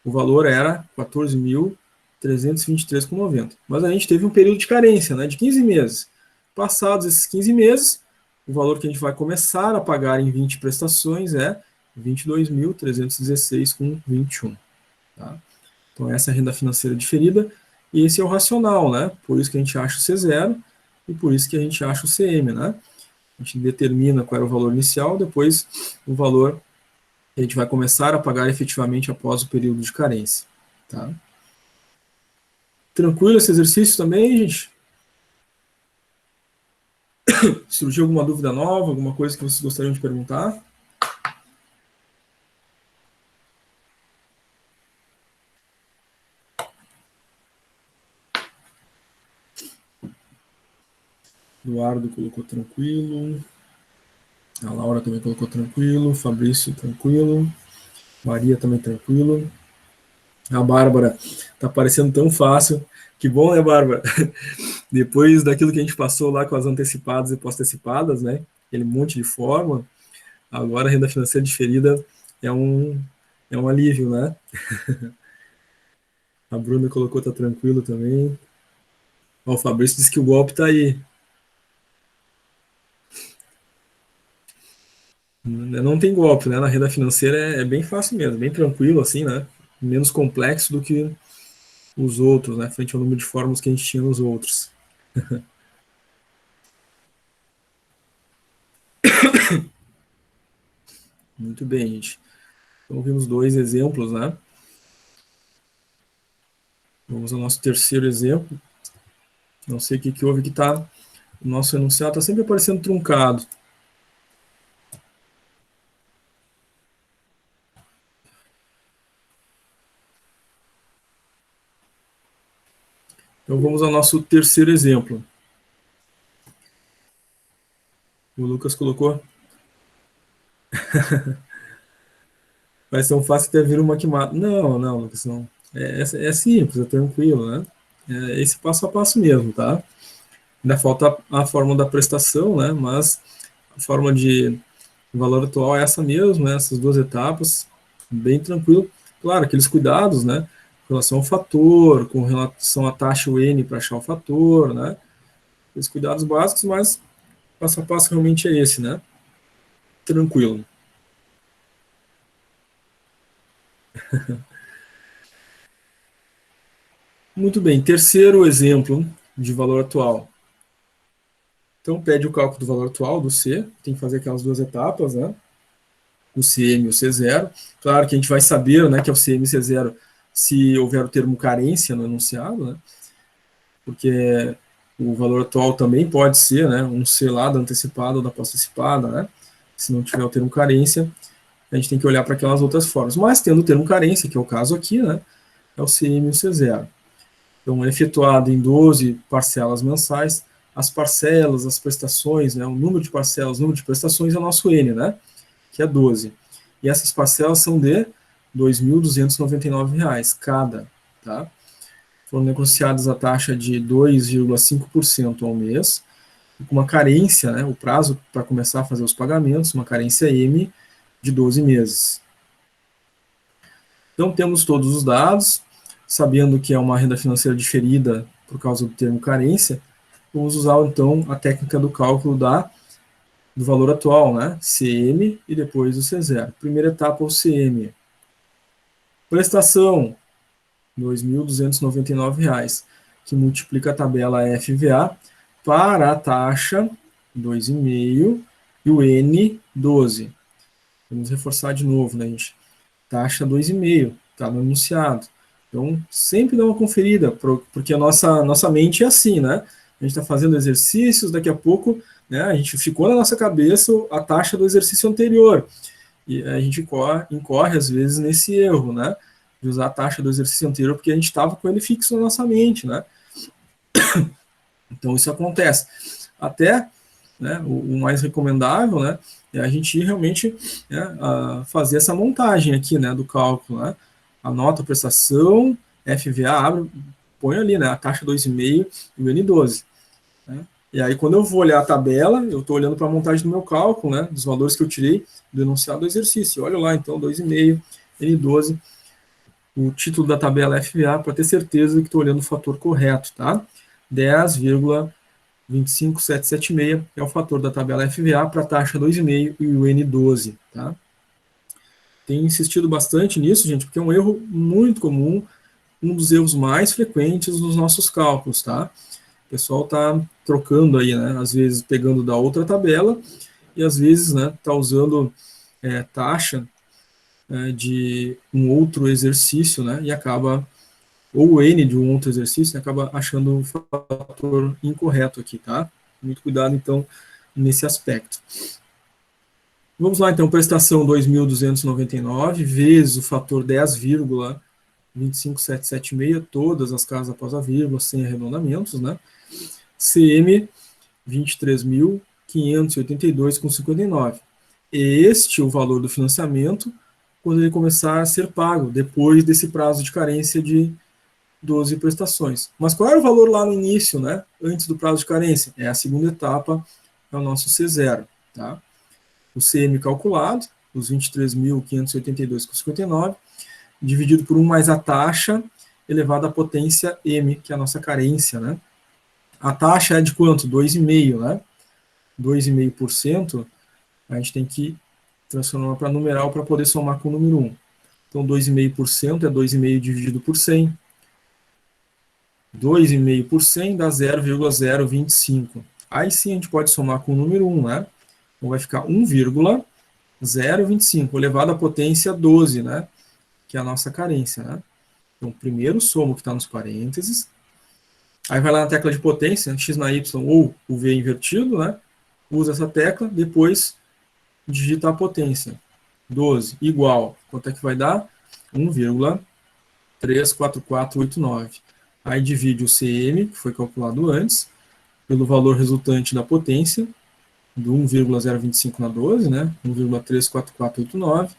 o valor era 14.323 com 90. Mas a gente teve um período de carência, né, de 15 meses. Passados esses 15 meses, o valor que a gente vai começar a pagar em 20 prestações é 22.316 com 21. Tá? Então, essa é a renda financeira diferida. E esse é o racional, né? Por isso que a gente acha o C0 e por isso que a gente acha o CM, né? A gente determina qual era o valor inicial, depois o valor que a gente vai começar a pagar efetivamente após o período de carência, tá? Tranquilo esse exercício também, gente? Surgiu alguma dúvida nova, alguma coisa que vocês gostariam de perguntar? Eduardo colocou tranquilo. A Laura também colocou tranquilo. Fabrício, tranquilo. Maria também tranquilo. A Bárbara tá parecendo tão fácil. Que bom, né, Bárbara? Depois daquilo que a gente passou lá com as antecipadas e pós-antecipadas, né? Aquele monte de forma. Agora a renda financeira diferida é um alívio, né? A Bruna colocou tá tranquilo também. Ó, o Fabrício disse que o golpe tá aí. Não tem golpe, né? Na renda financeira é bem fácil mesmo, bem tranquilo, assim, né? Menos complexo do que os outros, né? Frente ao número de formas que a gente tinha nos outros. Muito bem, gente. Então vimos 2 exemplos, né? Vamos ao nosso terceiro exemplo. Não sei o que houve que tá. O nosso enunciado está sempre aparecendo truncado. Então vamos ao nosso terceiro exemplo. O Lucas colocou. Vai ser um fácil até vir uma que mata. Não, Lucas, não. É simples, é tranquilo, né? É esse passo a passo mesmo, tá? Ainda falta a forma da prestação, né? Mas a forma de valor atual é essa mesmo, né? Essas 2 etapas, bem tranquilo. Claro, aqueles cuidados, né? Com relação ao fator, com relação à taxa UN para achar o fator, né? Os cuidados básicos, mas passo a passo realmente é esse, né? Tranquilo. Muito bem, terceiro exemplo de valor atual. Então, pede o cálculo do valor atual do C, tem que fazer aquelas 2 etapas, né? O CM e o C0. Claro que a gente vai saber, né, que é o CM e C0 se houver o termo carência no enunciado, né? Porque o valor atual também pode ser, né, um C lá da antecipada ou da pós-antecipada, né? Se não tiver o termo carência, a gente tem que olhar para aquelas outras formas. Mas tendo o termo carência, que é o caso aqui, né, é o CM e o C0. Então, é efetuado em 12 parcelas mensais. As parcelas, as prestações, né, o número de parcelas, o número de prestações é o nosso N, né, que é 12. E essas parcelas são de R$ 2.299 cada, tá? Foram negociadas a taxa de 2,5% ao mês, com uma carência, né, o prazo para começar a fazer os pagamentos, uma carência M de 12 meses. Então, temos todos os dados, sabendo que é uma renda financeira diferida por causa do termo carência, vamos usar, então, a técnica do cálculo do valor atual, né? CM e depois o C0. Primeira etapa, o CM. Prestação, R$ 2.299, que multiplica a tabela FVA para a taxa 2,5 e o N 12. Vamos reforçar de novo, né, gente? Taxa 2,5, está no enunciado. Então, sempre dá uma conferida, porque a nossa mente é assim, né? A gente está fazendo exercícios, daqui a pouco, né, a gente ficou na nossa cabeça a taxa do exercício anterior. E a gente incorre, às vezes, nesse erro, né? De usar a taxa do exercício anterior, porque a gente estava com ele fixo na nossa mente, né? Então, isso acontece. Até, né, o mais recomendável, né, é a gente realmente, né, fazer essa montagem aqui, né, do cálculo, né? Anota a prestação, FVA, abre, põe ali, né, a taxa 2,5 e o N12. Né? E aí, quando eu vou olhar a tabela, eu estou olhando para a montagem do meu cálculo, né, dos valores que eu tirei do enunciado do exercício. Olha lá, então, 2,5, N12, o título da tabela FVA, para ter certeza que estou olhando o fator correto, tá? 10,25776 é o fator da tabela FVA para a taxa 2,5 e o N12, tá? Tenho insistido bastante nisso, gente, porque é um erro muito comum, um dos erros mais frequentes nos nossos cálculos, tá? O pessoal tá trocando aí, né? Às vezes pegando da outra tabela e às vezes, né, tá usando taxa de um outro exercício, né? E acaba, ou o N de um outro exercício, e acaba achando um fator incorreto aqui, tá? Muito cuidado, então, nesse aspecto. Vamos lá, então, prestação 2.299 vezes o fator 10,25776, todas as casas após a vírgula, sem arredondamentos, né? CM, 23.582,59. Este é o valor do financiamento quando ele começar a ser pago, depois desse prazo de carência de 12 prestações. Mas qual era o valor lá no início, né? Antes do prazo de carência? É a segunda etapa, é o nosso C0. Tá? O CM calculado, os 23.582,59, dividido por 1 mais a taxa, elevado à potência M, que é a nossa carência. Né? A taxa é de quanto? 2,5%. Né? 2,5%, a gente tem que transformar para numeral para poder somar com o número 1. Então, 2,5% é 2,5 dividido por 100. 2,5 por 100 dá 0,025. Aí sim a gente pode somar com o número 1, né? Então vai ficar 1,025 elevado à potência 12, né? Que é a nossa carência, né? Então, primeiro somo o que está nos parênteses. Aí vai lá na tecla de potência, x na y ou o v invertido, né? Usa essa tecla, depois digita a potência. 12 igual, quanto é que vai dar? 1,34489. Aí divide o CM, que foi calculado antes, pelo valor resultante da potência, do 1,025 na 12, né? 1,34489.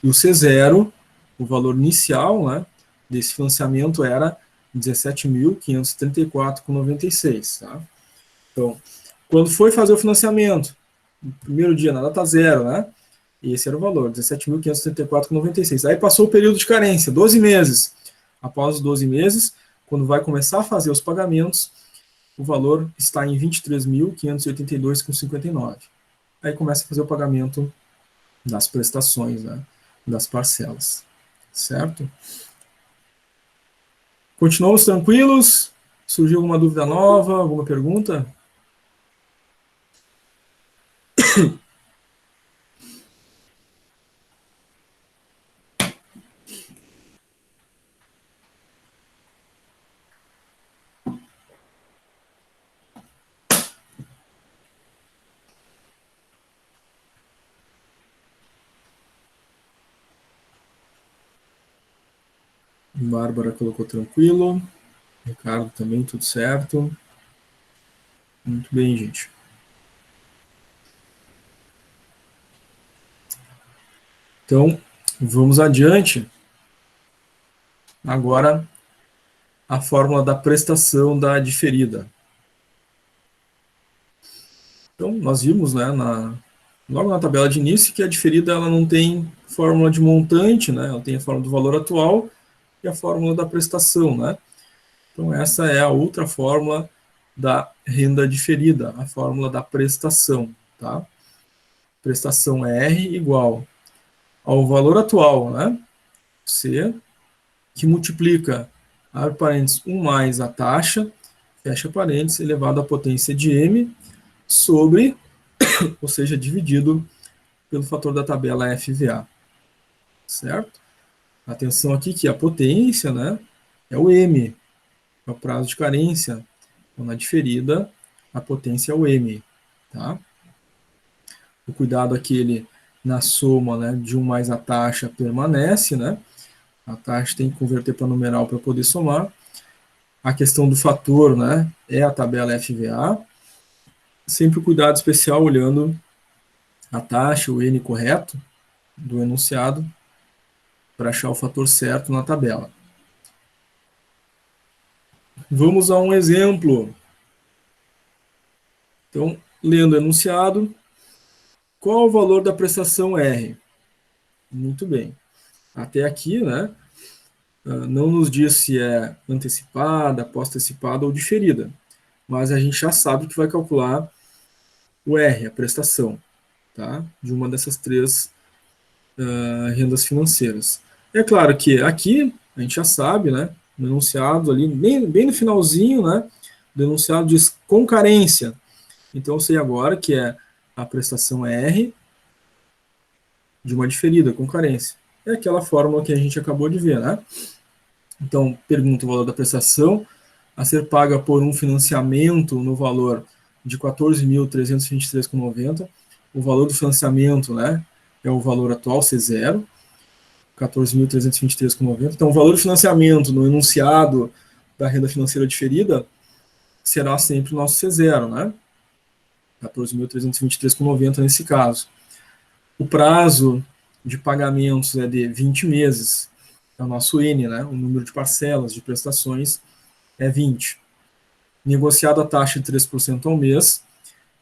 E o C0, o valor inicial, né, desse financiamento era 17.534,96. Tá? Então, quando foi fazer o financiamento, no primeiro dia, na data zero, né? E esse era o valor, 17.534,96. Aí passou o período de carência, 12 meses. Após os 12 meses, quando vai começar a fazer os pagamentos, o valor está em 23.582,59. Aí começa a fazer o pagamento das prestações, né, das parcelas. Certo? Continuamos tranquilos? Surgiu alguma dúvida nova, alguma pergunta? Bárbara colocou tranquilo. Ricardo também, tudo certo. Muito bem, gente. Então, vamos adiante. Agora, a fórmula da prestação da diferida. Então, nós vimos, né, logo na tabela de início, que a diferida ela não tem fórmula de montante, né, ela tem a fórmula do valor atual e a fórmula da prestação, né. Então, essa é a outra fórmula da renda diferida, a fórmula da prestação, tá? Prestação R igual ao valor atual, né? C, que multiplica, abre parênteses, 1 mais a taxa, fecha parênteses, elevado à potência de M, sobre, ou seja, dividido pelo fator da tabela FVA. Certo? Atenção aqui que a potência, né, é o M, é o prazo de carência. Então, na diferida, a potência é o M. Tá? O cuidado aqui, na soma, né, de 1 mais a taxa permanece, né? A taxa tem que converter para numeral para poder somar. A questão do fator, né, é a tabela FVA. Sempre cuidado especial olhando a taxa, o N correto do enunciado, para achar o fator certo na tabela. Vamos a um exemplo. Então, lendo o enunciado, qual o valor da prestação R? Muito bem. Até aqui, né, não nos diz se é antecipada, pós-antecipada ou diferida, mas a gente já sabe que vai calcular o R, a prestação, tá, de uma dessas três rendas financeiras. É claro que aqui a gente já sabe, né, no enunciado ali, bem no finalzinho, né, do enunciado diz com carência. Então eu sei agora que é a prestação R de uma diferida com carência. É aquela fórmula que a gente acabou de ver, né? Então, pergunta o valor da prestação a ser paga por um financiamento no valor de 14.323,90. O valor do financiamento, né, é o valor atual, C0, 14.323,90. Então, o valor do financiamento no enunciado da renda financeira diferida será sempre o nosso C0, né? 14.323,90 nesse caso. O prazo de pagamentos é de 20 meses, é o nosso N, né? O número de parcelas de prestações é 20. Negociado a taxa de 3% ao mês,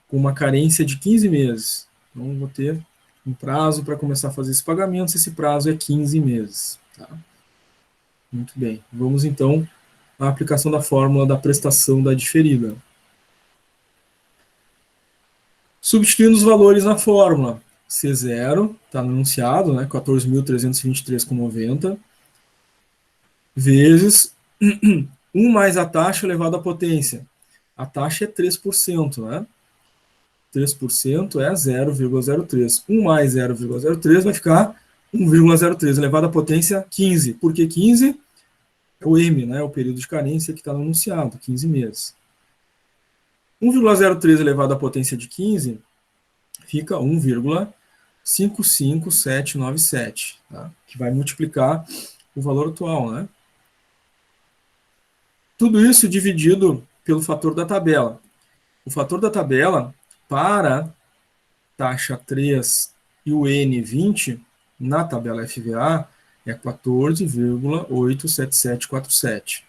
com uma carência de 15 meses. Então, vou ter um prazo para começar a fazer esses pagamentos, esse prazo é 15 meses. Tá? Muito bem. Vamos, então, à aplicação da fórmula da prestação da diferida. Substituindo os valores na fórmula, C0, está no enunciado, né, 14.323,90, vezes 1 mais a taxa elevado à potência. A taxa é 3%, né? 3% é 0,03. 1 mais 0,03 vai ficar 1,03 elevado à potência 15. Por que 15? É o M, né? O período de carência que está no enunciado, 15 meses. 1,03 elevado à potência de 15 fica 1,55797, tá? Que vai multiplicar o valor atual, né? Tudo isso dividido pelo fator da tabela. O fator da tabela para taxa 3 e o N20 na tabela FVA é 14,87747.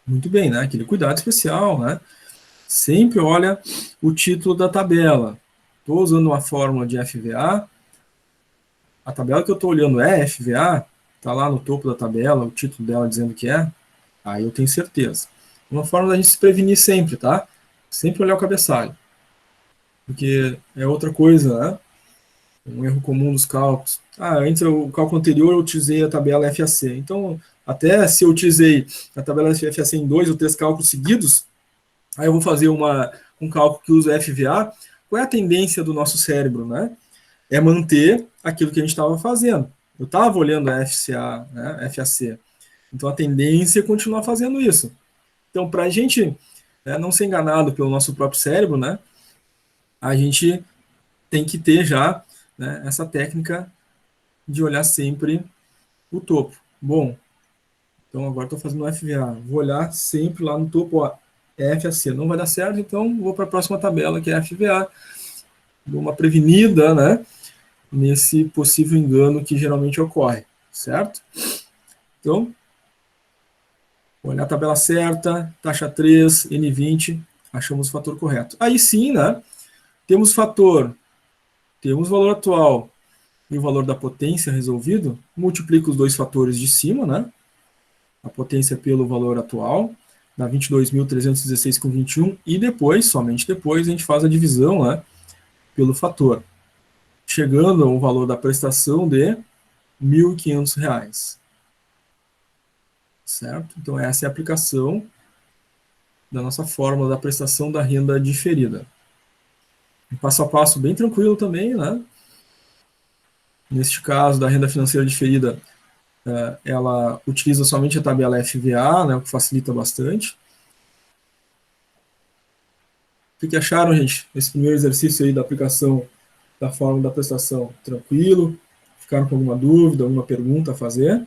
Muito bem, né? Aquele cuidado especial, né? Sempre olha o título da tabela. Estou usando uma fórmula de FVA. A tabela que eu estou olhando é FVA, está lá no topo da tabela, o título dela dizendo que é. Aí eu tenho certeza. Uma forma da gente se prevenir sempre, tá? Sempre olhar o cabeçalho. Porque é outra coisa, né? Um erro comum dos cálculos. Antes o cálculo anterior eu utilizei a tabela FAC. Então, até se eu utilizei a tabela FAC em 2 ou 3 cálculos seguidos, aí eu vou fazer um cálculo que usa FVA. Qual é a tendência do nosso cérebro, né? É manter aquilo que a gente estava fazendo. Eu estava olhando a FCA, né, FAC. Então, a tendência é continuar fazendo isso. Então, para a gente não ser enganado pelo nosso próprio cérebro, né, a gente tem que ter já, né, essa técnica de olhar sempre o topo. Bom, então agora estou fazendo o FVA. Vou olhar sempre lá no topo, ó, FAC. Não vai dar certo, então vou para a próxima tabela, que é FVA. Dou uma prevenida, né, nesse possível engano que geralmente ocorre, certo? Então, vou olhar a tabela certa, taxa 3, N20, achamos o fator correto. Aí sim, né, temos fator, temos o valor atual e o valor da potência resolvido, multiplica os dois fatores de cima, né, a potência pelo valor atual, dá 22.316,21, e depois, somente depois, a gente faz a divisão, né, pelo fator, chegando ao valor da prestação de R$ 1.500. Certo? Então, essa é a aplicação da nossa fórmula da prestação da renda diferida. Um passo a passo bem tranquilo também, né? Neste caso, da renda financeira diferida, ela utiliza somente a tabela FVA, né, o que facilita bastante. O que acharam, gente? Esse primeiro exercício aí da aplicação da fórmula da prestação? Tranquilo? Ficaram com alguma dúvida, alguma pergunta a fazer?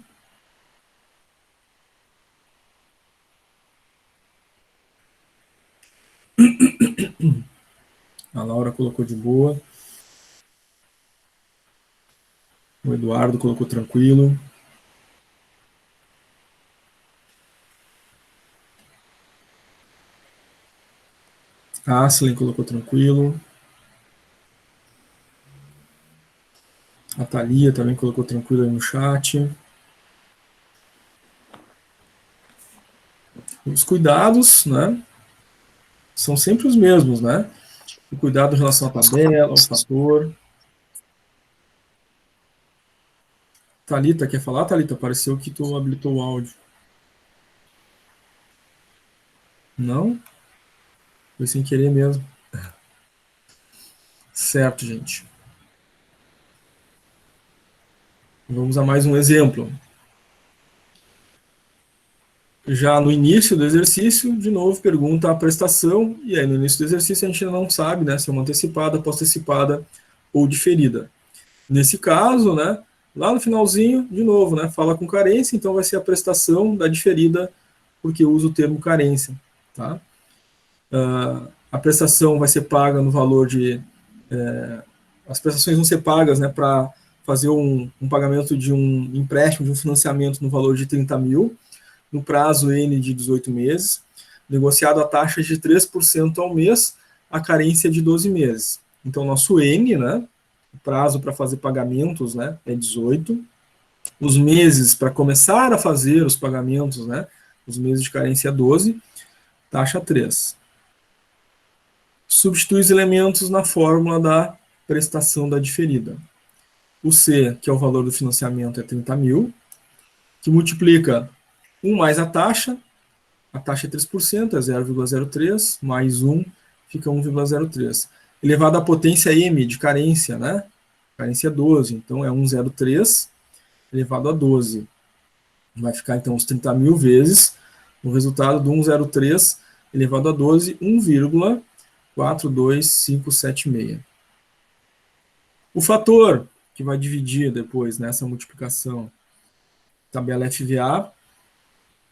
A Laura colocou de boa. O Eduardo colocou tranquilo. A Aslen colocou tranquilo. A Thalia também colocou tranquilo aí no chat. Os cuidados, né, são sempre os mesmos, né? O cuidado em relação à tabela, ao fator. Thalita, quer falar, Thalita? Pareceu que tu habilitou o áudio. Não? Foi sem querer mesmo. Certo, gente. Vamos a mais um exemplo. Já no início do exercício, de novo, pergunta a prestação, e aí no início do exercício a gente ainda não sabe, né, se é uma antecipada, pós-antecipada ou diferida. Nesse caso, né, lá no finalzinho, de novo, né, fala com carência, então vai ser a prestação da diferida, porque usa o termo carência. Tá? a prestação vai ser paga no valor de... as prestações vão ser pagas, né, para fazer um pagamento de um empréstimo, de um financiamento no valor de 30 mil, no prazo N de 18 meses, negociado a taxa de 3% ao mês, a carência de 12 meses. Então, nosso N, né, o prazo para fazer pagamentos, né, é 18. Os meses para começar a fazer os pagamentos, né, os meses de carência é 12, taxa 3. Substitui os elementos na fórmula da prestação da diferida. O C, que é o valor do financiamento, é 30 mil, que multiplica 1 mais a taxa é 3%, é 0,03, mais 1 fica 1,03. Elevado à potência M de carência, né? Carência é 12, então é 1,03 elevado a 12. Vai ficar, então, os 30 mil vezes o resultado do 1,03 elevado a 12, 1,42576. O fator que vai dividir depois nessa multiplicação, tabela FVA,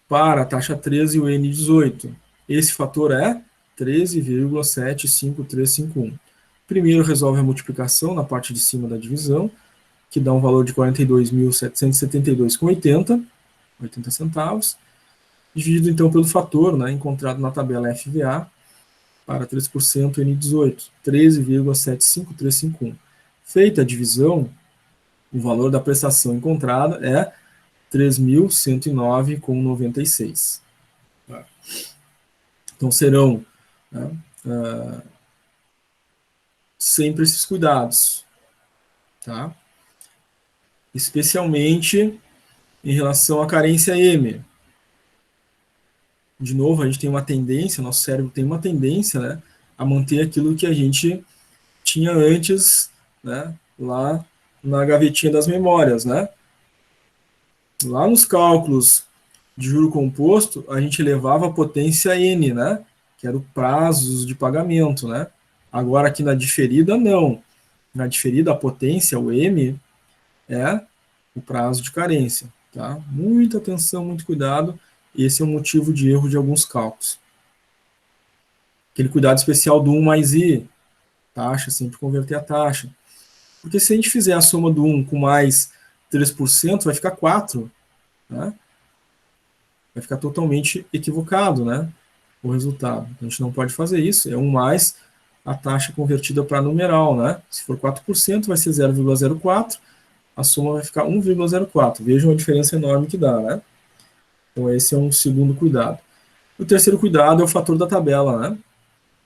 para a taxa 13 e o N18. Esse fator é 13,75351. Primeiro resolve a multiplicação na parte de cima da divisão, que dá um valor de 42.772,80, 80 centavos, dividido então pelo fator, né, encontrado na tabela FVA, para 3% N18, 13,75351. Feita a divisão, o valor da prestação encontrada é 3.109,96. Então serão, né, sempre esses cuidados, tá? Especialmente em relação à carência M. De novo, a gente tem uma tendência, nosso cérebro tem uma tendência, né, a manter aquilo que a gente tinha antes, né, lá na gavetinha das memórias, né? Lá nos cálculos de juro composto, a gente elevava a potência N, né? Que era o prazo de pagamento, né? Agora aqui na diferida, não. Na diferida, a potência, o M, é o prazo de carência, tá? Muita atenção, muito cuidado. Esse é o motivo de erro de alguns cálculos. Aquele cuidado especial do 1 mais I, taxa, sempre converter a taxa. Porque se a gente fizer a soma do 1 com mais 3%, vai ficar 4, né? Vai ficar totalmente equivocado, né, o resultado. A gente não pode fazer isso, é 1 mais a taxa convertida para numeral, né? Se for 4%, vai ser 0,04, a soma vai ficar 1,04. Vejam a diferença enorme que dá, né? Então esse é um segundo cuidado. O terceiro cuidado é o fator da tabela, né?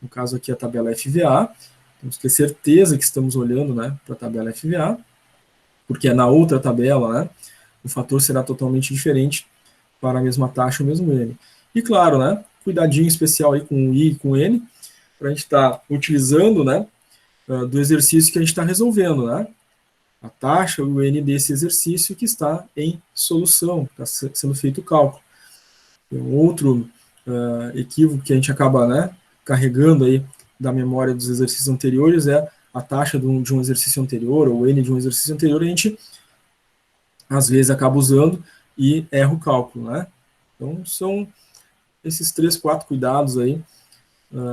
No caso aqui a tabela FVA, temos que ter certeza que estamos olhando, né, para a tabela FVA, porque é na outra tabela, né, o fator será totalmente diferente para a mesma taxa, o mesmo N. E claro, né, cuidadinho especial aí com o I e com o N, para a gente estar utilizando, né, do exercício que a gente está resolvendo, né, a taxa e o N desse exercício que está em solução, está sendo feito o cálculo. Tem um outro equívoco que a gente acaba, né, carregando aí da memória dos exercícios anteriores é a taxa de um exercício anterior, ou N de um exercício anterior, a gente às vezes acaba usando e erra o cálculo, né? Então são esses 3, 4 cuidados aí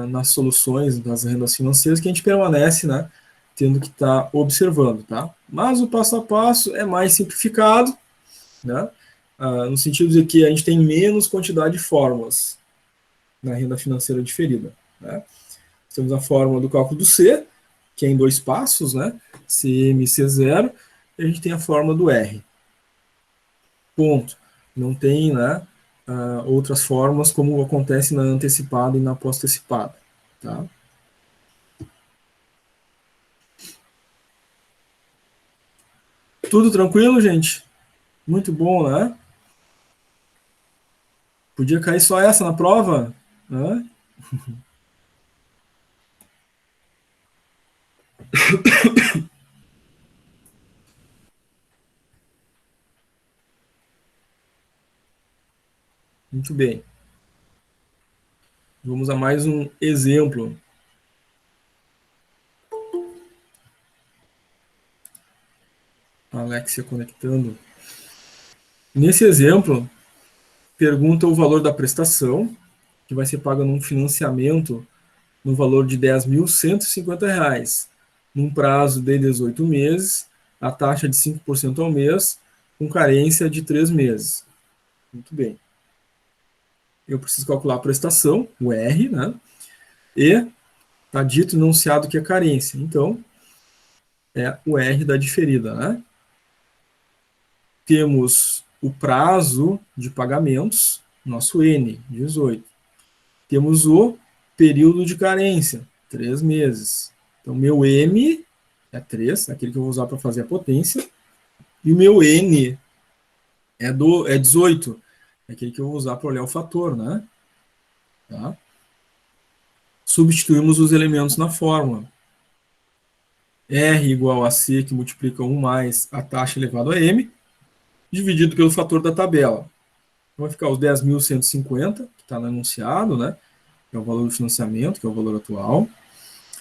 nas soluções das rendas financeiras que a gente permanece, né, tendo que estar observando, tá? Mas o passo a passo é mais simplificado, né, no sentido de que a gente tem menos quantidade de fórmulas na renda financeira diferida, né? Temos a fórmula do cálculo do C, que é em 2 passos, né? CM e C0, e a gente tem a fórmula do R. Ponto. Não tem, né, outras fórmulas como acontece na antecipada e na pós-antecipada, tá? Tudo tranquilo, gente? Muito bom, né? Podia cair só essa na prova, né? Muito bem. Vamos a mais um exemplo. A Alexia conectando. Nesse exemplo, pergunta o valor da prestação, que vai ser paga num financiamento no valor de R$ 10.150, num prazo de 18 meses, a taxa de 5% ao mês, com carência de 3 meses. Muito bem. Eu preciso calcular a prestação, o R, né? E está dito enunciado que é carência. Então, é o R da diferida, né? Temos o prazo de pagamentos, nosso N, 18. Temos o período de carência, 3 meses. Então, meu M é 3, aquele que eu vou usar para fazer a potência. E o meu N é 18, é aquele que eu vou usar para olhar o fator, né? Tá? Substituímos os elementos na fórmula. R igual a C, que multiplica 1 mais a taxa elevado a M, dividido pelo fator da tabela. Então, vai ficar os 10.150, que está no enunciado, né? Que é o valor do financiamento, que é o valor atual,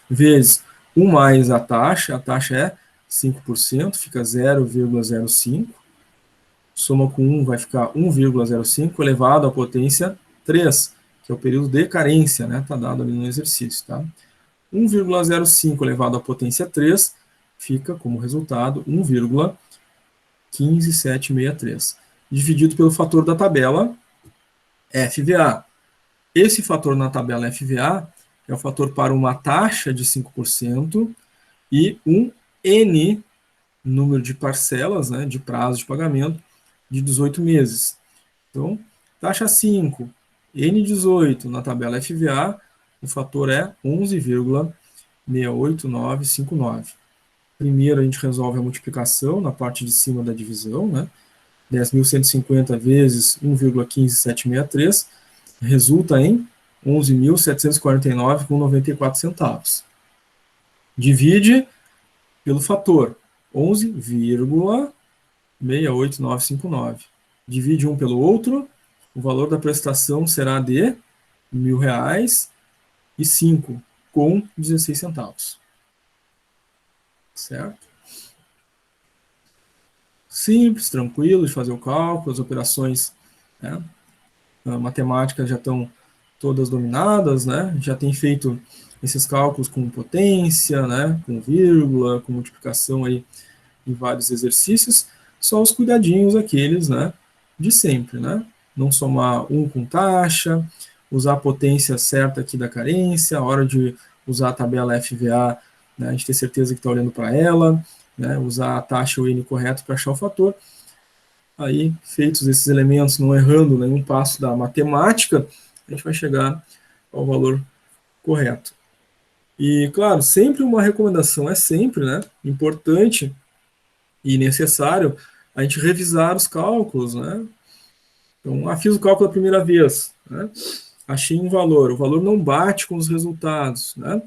vezes 1 mais a taxa é 5%, fica 0,05, soma com 1 vai ficar 1,05 elevado à potência 3, que é o período de carência, né? Está dado ali no exercício, tá? 1,05 elevado à potência 3 fica como resultado 1,15763, dividido pelo fator da tabela FVA. Esse fator na tabela FVA é o fator para uma taxa de 5% e um N, número de parcelas, né, de prazo de pagamento, de 18 meses. Então, taxa 5, N18 na tabela FVA, o fator é 11,68959. Primeiro, a gente resolve a multiplicação na parte de cima da divisão, né? 10.150 vezes 1,15763 resulta em 11.749,94. Divide pelo fator 11,68959. Divide um pelo outro, o valor da prestação será de R$ 1.000,05 com 16 centavos. Certo? Simples, tranquilo de fazer o cálculo, as operações, né, matemáticas já estão todas dominadas, né? Já tem feito esses cálculos com potência, né, com vírgula, com multiplicação aí em vários exercícios, só os cuidadinhos aqueles, né, de sempre, né? Não somar um com taxa, usar a potência certa aqui da carência, a hora de usar a tabela FVA, né, a gente ter certeza que está olhando para ela, né, usar a taxa ou N correto para achar o fator. Aí, feitos esses elementos, não errando nenhum passo da matemática, a gente vai chegar ao valor correto. E, claro, sempre uma recomendação, é sempre, né, importante e necessário a gente revisar os cálculos, né? Então, fiz o cálculo a primeira vez, né? Achei um valor, o valor não bate com os resultados, né?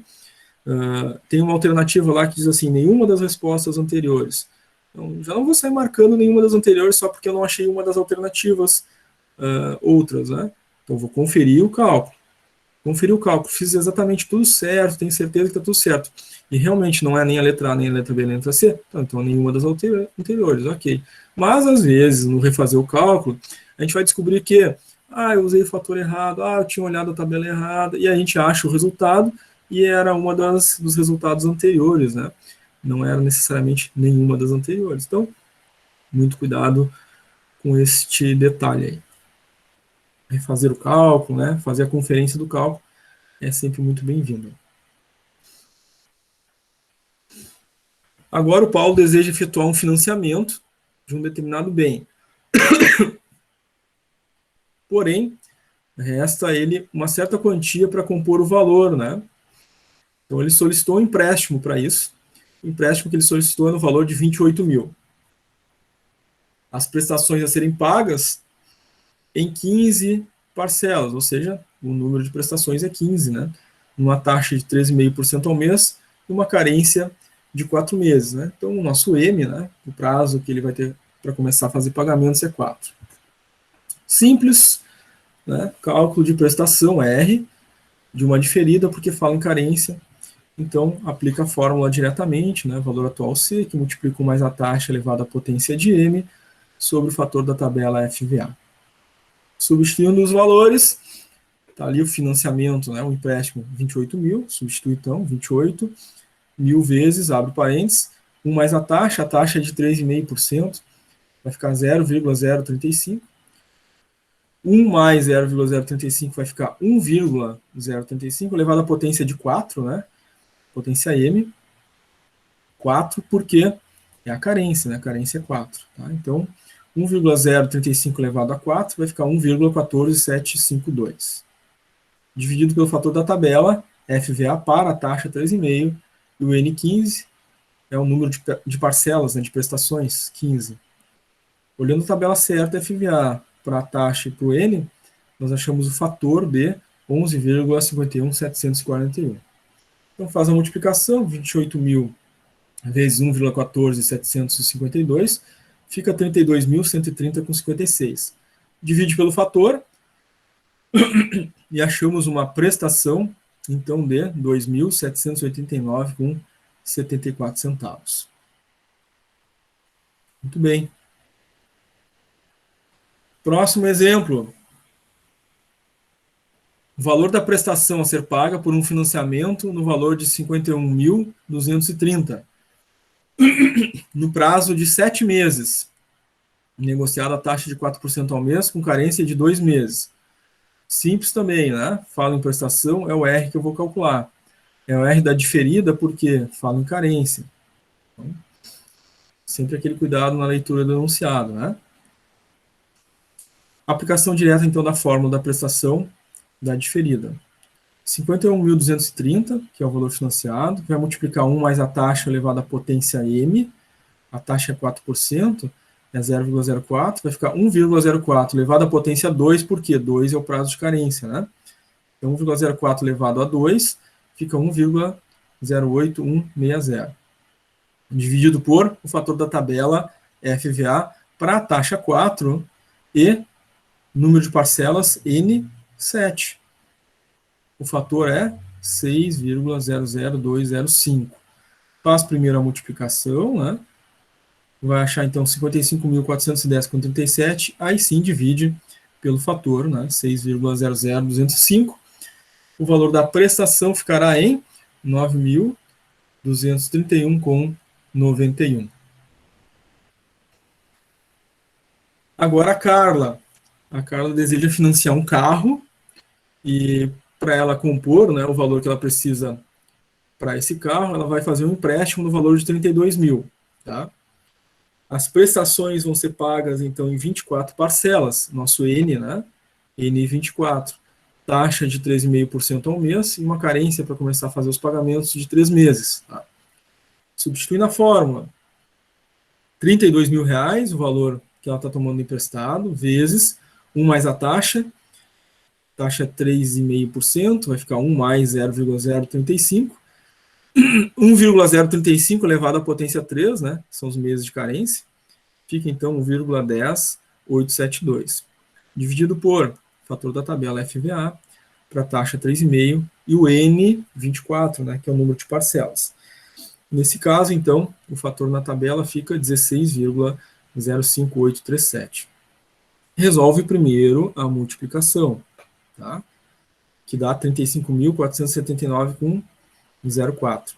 Tem uma alternativa lá que diz assim, nenhuma das respostas anteriores. Então, já não vou sair marcando nenhuma das anteriores só porque eu não achei uma das alternativas outras, né? Então, vou conferir o cálculo. Conferi o cálculo, fiz exatamente tudo certo, tenho certeza que está tudo certo. E realmente não é nem a letra A, nem a letra B, nem a letra C. Então, nenhuma das anteriores, ok. Mas, às vezes, no refazer o cálculo, a gente vai descobrir que, eu usei o fator errado, eu tinha olhado a tabela errada, e a gente acha o resultado, e era uma dos resultados anteriores, né? Não era necessariamente nenhuma das anteriores. Então, muito cuidado com este detalhe aí. Refazer o cálculo, né? Fazer a conferência do cálculo é sempre muito bem-vindo. Agora o Paulo deseja efetuar um financiamento de um determinado bem. Porém, resta a ele uma certa quantia para compor o valor, né? Então ele solicitou um empréstimo para isso. O empréstimo que ele solicitou é no valor de 28 mil. As prestações a serem pagas em 15 parcelas, ou seja, o número de prestações é 15, né? Uma taxa de 13,5% ao mês e uma carência de 4 meses, né? Então, o nosso M, né, o prazo que ele vai ter para começar a fazer pagamentos é 4. Simples, né? Cálculo de prestação R de uma diferida, porque fala em carência. Então, aplica a fórmula diretamente, né? Valor atual C, que multiplica mais a taxa elevada à potência de M sobre o fator da tabela FVA. Substituindo os valores, Está ali o financiamento, né, o empréstimo, 28 mil, substitui então, 28 mil vezes, abre parênteses, 1 mais a taxa é de 3,5%, vai ficar 0,035. 1 mais 0,035 vai ficar 1,035, elevado à potência de 4, né, potência M, 4, porque é a carência, né, a carência é 4. Tá? Então, 1,035 elevado a 4 vai ficar 1,14752. Dividido pelo fator da tabela, FVA para a taxa 3,5, e o N15 é o número de parcelas, né, de prestações, 15. Olhando a tabela certa, FVA para a taxa e para o N, nós achamos o fator B, 11,51741. Então faz a multiplicação, 28 mil vezes 1,14752, fica 32.130,56. Divide pelo fator e achamos uma prestação, então, de 2.789,74 centavos. Muito bem. Próximo exemplo. O valor da prestação a ser paga por um financiamento no valor de 51.230, no prazo de 7 meses, negociada a taxa de 4% ao mês, com carência de 2 meses. Simples também, né? Falo em prestação, é o R que eu vou calcular. É o R da diferida, porque falo em carência. Então, sempre aquele cuidado na leitura do enunciado, né? Aplicação direta, então, da fórmula da prestação da diferida. 51.230, que é o valor financiado, vai multiplicar 1 mais a taxa elevada à potência M, a taxa é 4%, é 0,04, vai ficar 1,04 elevado à potência 2, porque 2 é o prazo de carência, né? Então, 1,04 elevado a 2 fica 1,08160. Dividido por o fator da tabela FVA para a taxa 4 e número de parcelas N7. O fator é 6,00205. Faz primeiro a multiplicação, né? Vai achar, então, 55.410,37, aí sim divide pelo fator, né? 6,00205. O valor da prestação ficará em 9.231,91. Agora a Carla. A Carla deseja financiar um carro e para ela compor, né, o valor que ela precisa para esse carro, ela vai fazer um empréstimo no valor de 32 mil. Tá? As prestações vão ser pagas, então, em 24 parcelas, nosso N, né? N24. Taxa de 3,5% ao mês e uma carência para começar a fazer os pagamentos de 3 meses. Tá? Substitui na fórmula. 32 mil reais, o valor que ela está tomando emprestado, vezes 1 mais a taxa é 3,5%, vai ficar 1 mais 0,035. 1,035 elevado à potência 3, né? São os meses de carência. Fica, então, 1,10872. Dividido por fator da tabela FVA, para a taxa 3,5, e o N24, né? Que é o número de parcelas. Nesse caso, então, o fator na tabela fica 16,05837. Resolve primeiro a multiplicação, tá? Que dá 35.479,04.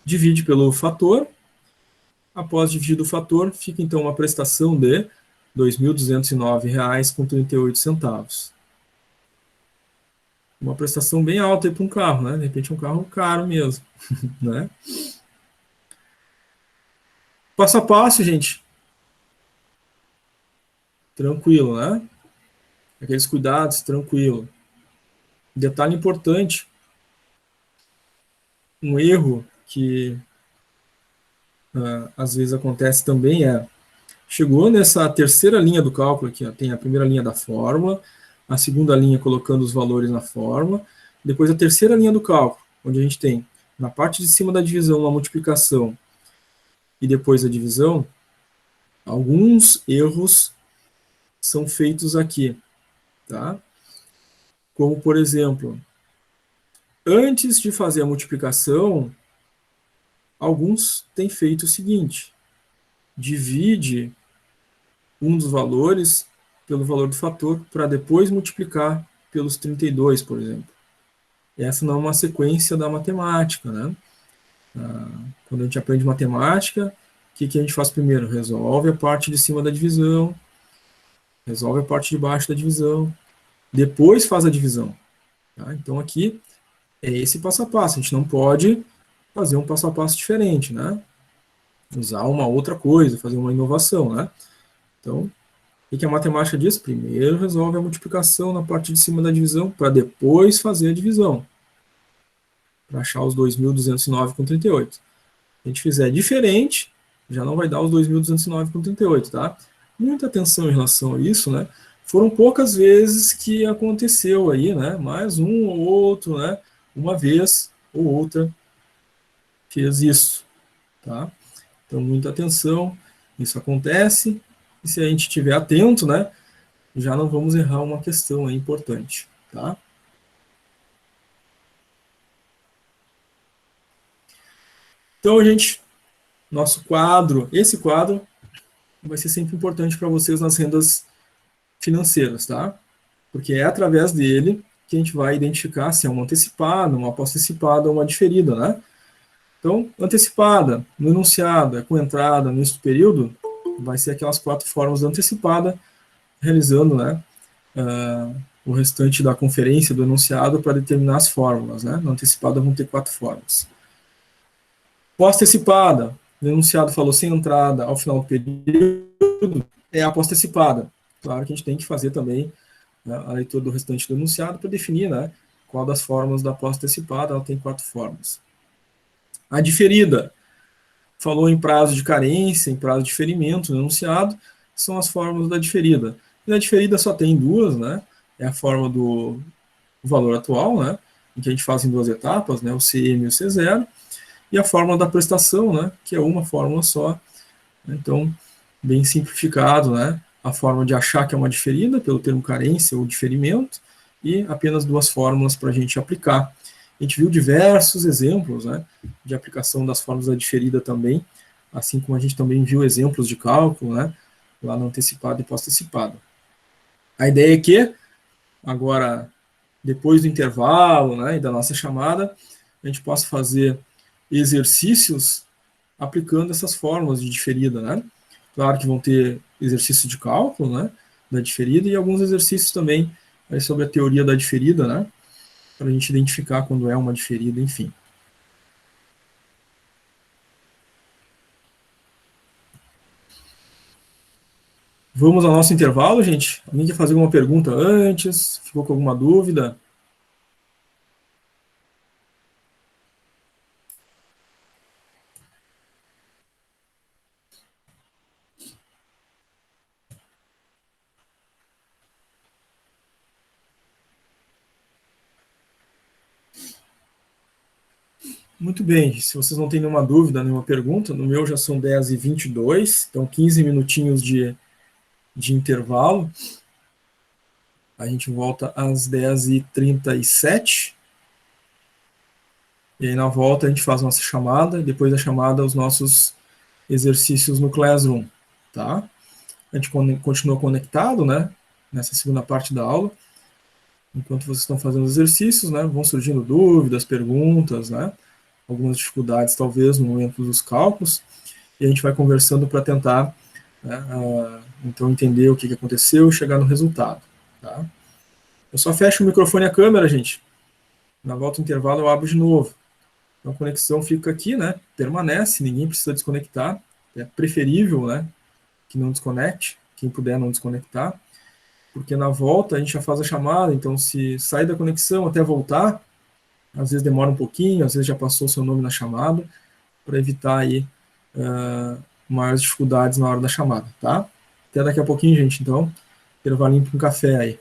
Divide pelo fator. Após dividir o fator, fica então uma prestação de R$ 2.209,38. Uma prestação bem alta para um carro, né? De repente um carro caro mesmo, né? Passo a passo, gente. Tranquilo, né? Aqueles cuidados, tranquilo. Detalhe importante. Um erro que às vezes acontece também chegou nessa terceira linha do cálculo aqui, ó, tem a primeira linha da fórmula, a segunda linha colocando os valores na fórmula, depois a terceira linha do cálculo, onde a gente tem na parte de cima da divisão uma multiplicação e depois a divisão. Alguns erros são feitos aqui, tá? Como, por exemplo, antes de fazer a multiplicação, alguns têm feito o seguinte: divide um dos valores pelo valor do fator para depois multiplicar pelos 32, por exemplo. Essa não é uma sequência da matemática, né? Quando a gente aprende matemática, o que a gente faz primeiro? Resolve a parte de cima da divisão, resolve a parte de baixo da divisão, depois faz a divisão. Tá? Então aqui é esse passo a passo, a gente não pode fazer um passo a passo diferente, né? Usar uma outra coisa, fazer uma inovação, né? Então, o que a matemática diz? Primeiro resolve a multiplicação na parte de cima da divisão, para depois fazer a divisão, para achar os 2.209,38. Se a gente fizer diferente, já não vai dar os 2.209,38, tá? Muita atenção em relação a isso, né? Foram poucas vezes que aconteceu aí, né? Mais um ou outro, né? Uma vez ou outra fez isso, tá? Então, muita atenção, isso acontece, e se a gente estiver atento, né? Já não vamos errar uma questão aí importante, tá? Então, gente, nosso quadro, esse quadro vai ser sempre importante para vocês nas rendas financeiras, tá? Porque é através dele que a gente vai identificar se é uma antecipada, uma pós-antecipada ou uma diferida, né? Então, antecipada, no enunciado, é com entrada no início do período, vai ser aquelas 4 formas da antecipada, realizando, né, o restante da conferência do enunciado para determinar as fórmulas, né? Na antecipada vão ter 4 formas. Pós-antecipada, o enunciado falou sem entrada ao final do período, é a pós-antecipada. Claro que a gente tem que fazer também, né, a leitura do restante do enunciado para definir, né, qual das formas da pós-antecipada. Ela tem 4 formas. A diferida, falou em prazo de carência, em prazo de diferimento no enunciado, são as formas da diferida. E a diferida só tem 2, né? É a forma do valor atual, né? Em que a gente faz em 2 etapas, né? O CM e o C0, e a fórmula da prestação, né? Que é uma fórmula só. Então, bem simplificado, né? A forma de achar que é uma diferida, pelo termo carência ou diferimento, e apenas 2 fórmulas para a gente aplicar. A gente viu diversos exemplos, né, de aplicação das formas da diferida também, assim como a gente também viu exemplos de cálculo, né, lá no antecipado e pós-antecipado. A ideia é que, agora, depois do intervalo, né, e da nossa chamada, a gente possa fazer exercícios aplicando essas fórmulas de diferida, né. Claro que vão ter exercícios de cálculo, né, da diferida, e alguns exercícios também aí sobre a teoria da diferida, né, para a gente identificar quando é uma diferida, enfim. Vamos ao nosso intervalo, gente? Alguém quer fazer alguma pergunta antes? Ficou com alguma dúvida? Muito bem, se vocês não têm nenhuma dúvida, nenhuma pergunta, no meu já são 10h22, então 15 minutinhos de intervalo. A gente volta às 10h37. E aí na volta a gente faz a nossa chamada, depois da chamada os nossos exercícios no Classroom, tá? A gente continua conectado, né, nessa segunda parte da aula. Enquanto vocês estão fazendo os exercícios, né, vão surgindo dúvidas, perguntas, né, algumas dificuldades talvez no momento dos cálculos, e a gente vai conversando para tentar, né, então entender o que aconteceu e chegar no resultado, tá? Eu só fecho o microfone e a câmera, gente. Na volta do intervalo eu abro de novo. Então a conexão fica aqui, né, permanece, ninguém precisa desconectar, é preferível, né, que não desconecte, quem puder não desconectar, porque na volta a gente já faz a chamada, então se sair da conexão até voltar, às vezes demora um pouquinho, às vezes já passou o seu nome na chamada, para evitar aí maiores dificuldades na hora da chamada, tá? Até daqui a pouquinho, gente, então, intervalinho para um café aí.